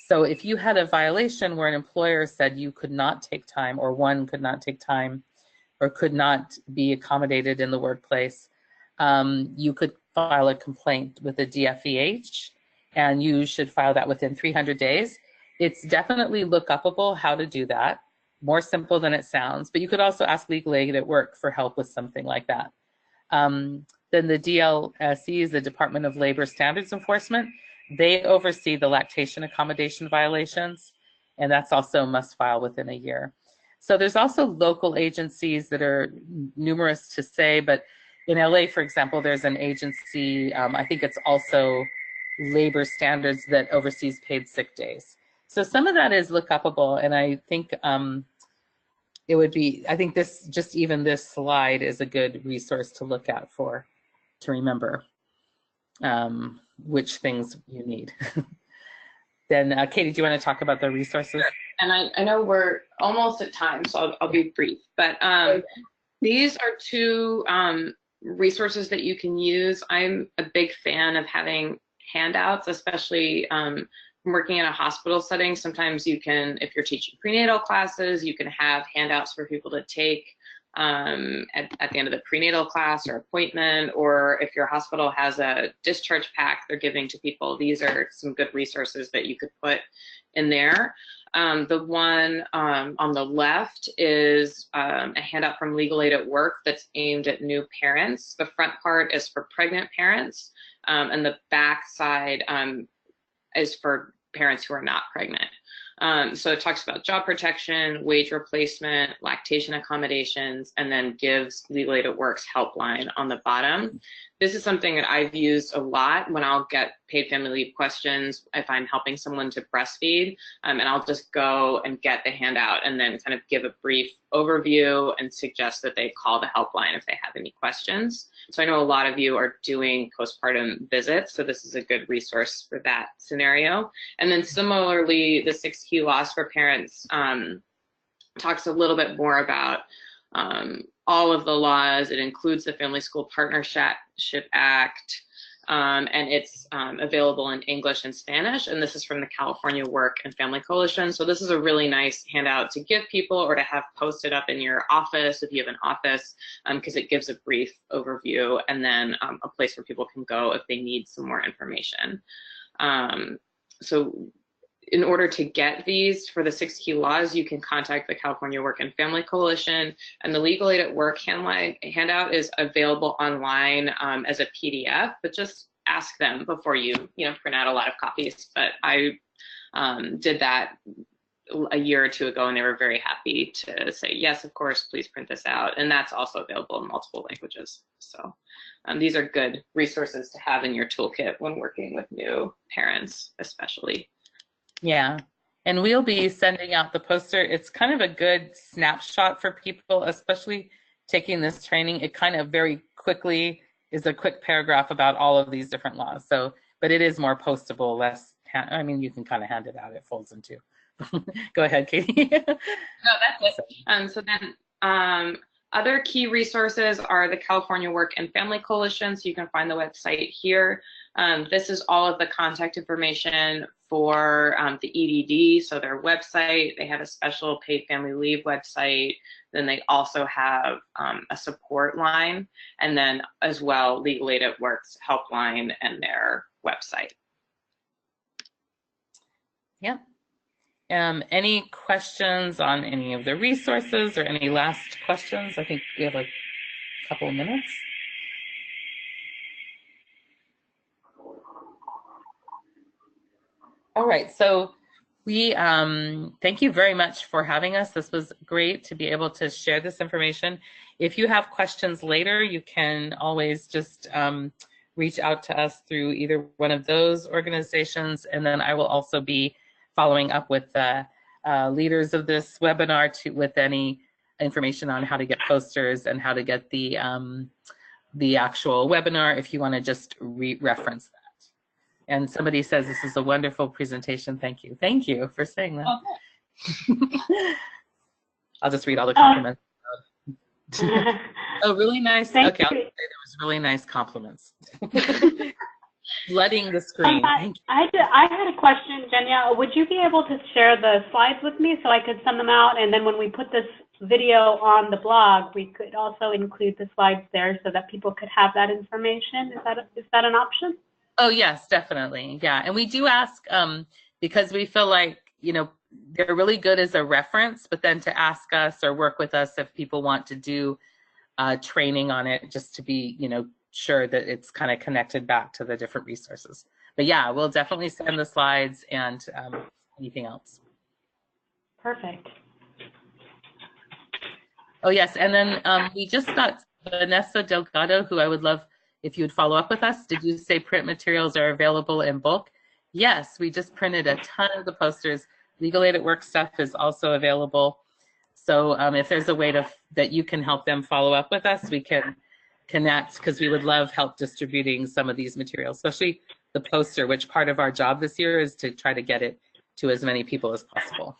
So if you had a violation where an employer said you could not take time, or one could not take time, or could not be accommodated in the workplace, you could file a complaint with the DFEH, and you should file that within 300 days. It's definitely look-upable how to do that. More simple than it sounds, but you could also ask Legal Aid at Work for help with something like that. Then the DLSE is the Department of Labor Standards Enforcement. They oversee the lactation accommodation violations, and that's also must file within a year. So there's also local agencies that are numerous to say, but in LA, for example, there's an agency, I think it's also labor standards, that oversees paid sick days. So some of that is look-upable, and I think it would be, I think this, just even this slide is a good resource to look at to remember which things you need. Then Katie, do you want to talk about the resources? And I know we're almost at time, so I'll be brief, but these are two resources that you can use. I'm a big fan of having handouts, especially working in a hospital setting. Sometimes you can, if you're teaching prenatal classes, you can have handouts for people to take at the end of the prenatal class or appointment, or if your hospital has a discharge pack they're giving to people. These are some good resources that you could put in there. The one on the left is a handout from Legal Aid at Work that's aimed at new parents. The front part is for pregnant parents, and the back side is for parents who are not pregnant. So it talks about job protection, wage replacement, lactation accommodations, and then gives Legal Aid at Work's helpline on the bottom. this is something that I've used a lot when I'll get paid family leave questions if I'm helping someone to breastfeed, and I'll just go and get the handout and then kind of give a brief overview and suggest that they call the helpline if they have any questions. So I know a lot of you are doing postpartum visits, so this is a good resource for that scenario. And then similarly, the 6 key laws for parents talks a little bit more about all of the laws. It includes the Family School Partnership Act, and it's available in English and Spanish, and this is from the California Work and Family Coalition. So this is a really nice handout to give people or to have posted up in your office if you have an office, because it gives a brief overview and then a place where people can go if they need some more information. So in order to get these for the 6 key laws, you can contact the California Work and Family Coalition, and the Legal Aid at Work handout is available online as a PDF, but just ask them before you print out a lot of copies. But I did that a year or two ago, and they were very happy to say, yes, of course, please print this out. And that's also available in multiple languages. So these are good resources to have in your toolkit when working with new parents, especially. Yeah, and we'll be sending out the poster. It's kind of a good snapshot for people, especially taking this training. It kind of very quickly is a quick paragraph about all of these different laws. So, but it is more postable, less, I mean, you can kind of hand it out. It folds in two. Go ahead, Katie. No, that's it. So then other key resources are the California Work and Family Coalition. So you can find the website here. This is all of the contact information for the EDD, so their website. They have a special paid family leave website. Then they also have a support line, and then as well, Legal Aid at Work's helpline and their website. Yeah. Any questions on any of the resources or any last questions? I think we have like a couple of minutes. All right, so we thank you very much for having us. This was great to be able to share this information. If you have questions later, you can always just reach out to us through either one of those organizations, and then I will also be following up with the leaders of this webinar with any information on how to get posters and how to get the actual webinar if you want to just reference that. And somebody says this is a wonderful presentation. Thank you. Thank you for saying that. Okay. I'll just read all the compliments. Oh, really nice. Okay, I'll say there was really nice compliments. Flooding the screen. I had a question, Jenya. Would you be able to share the slides with me so I could send them out? And then when we put this video on the blog, we could also include the slides there so that people could have that information. Is that an option? Oh, yes, definitely. Yeah. And we do ask because we feel like, they're really good as a reference, but then to ask us or work with us if people want to do training on it, just to be, sure that it's kind of connected back to the different resources. But yeah, we'll definitely send the slides and anything else. Perfect. Oh, yes. And then we just got Vanessa Delgado, who I would love if you would follow up with us. Did you say print materials are available in bulk? Yes, we just printed a ton of the posters. Legal Aid at Work stuff is also available. So if there's a way that you can help them follow up with us, we can connect, because we would love help distributing some of these materials, especially the poster, which part of our job this year is to try to get it to as many people as possible.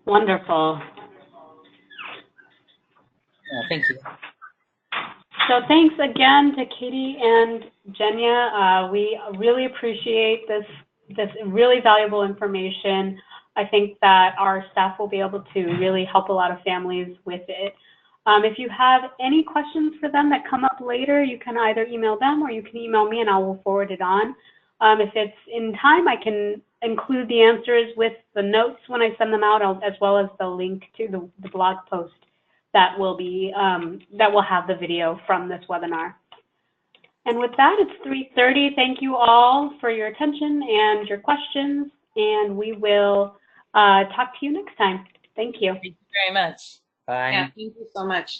Wonderful. Thank you. So thanks again to Katie and Jenya. We really appreciate this really valuable information. I think that our staff will be able to really help a lot of families with it. If you have any questions for them that come up later, you can either email them or you can email me and I will forward it on. If it's in time, I can include the answers with the notes when I send them out, as well as the link to the blog post that will have the video from this webinar. And with that, it's 3:30. Thank you all for your attention and your questions, and we will talk to you next time. Thank you. Thank you very much. Bye. Yeah, thank you so much.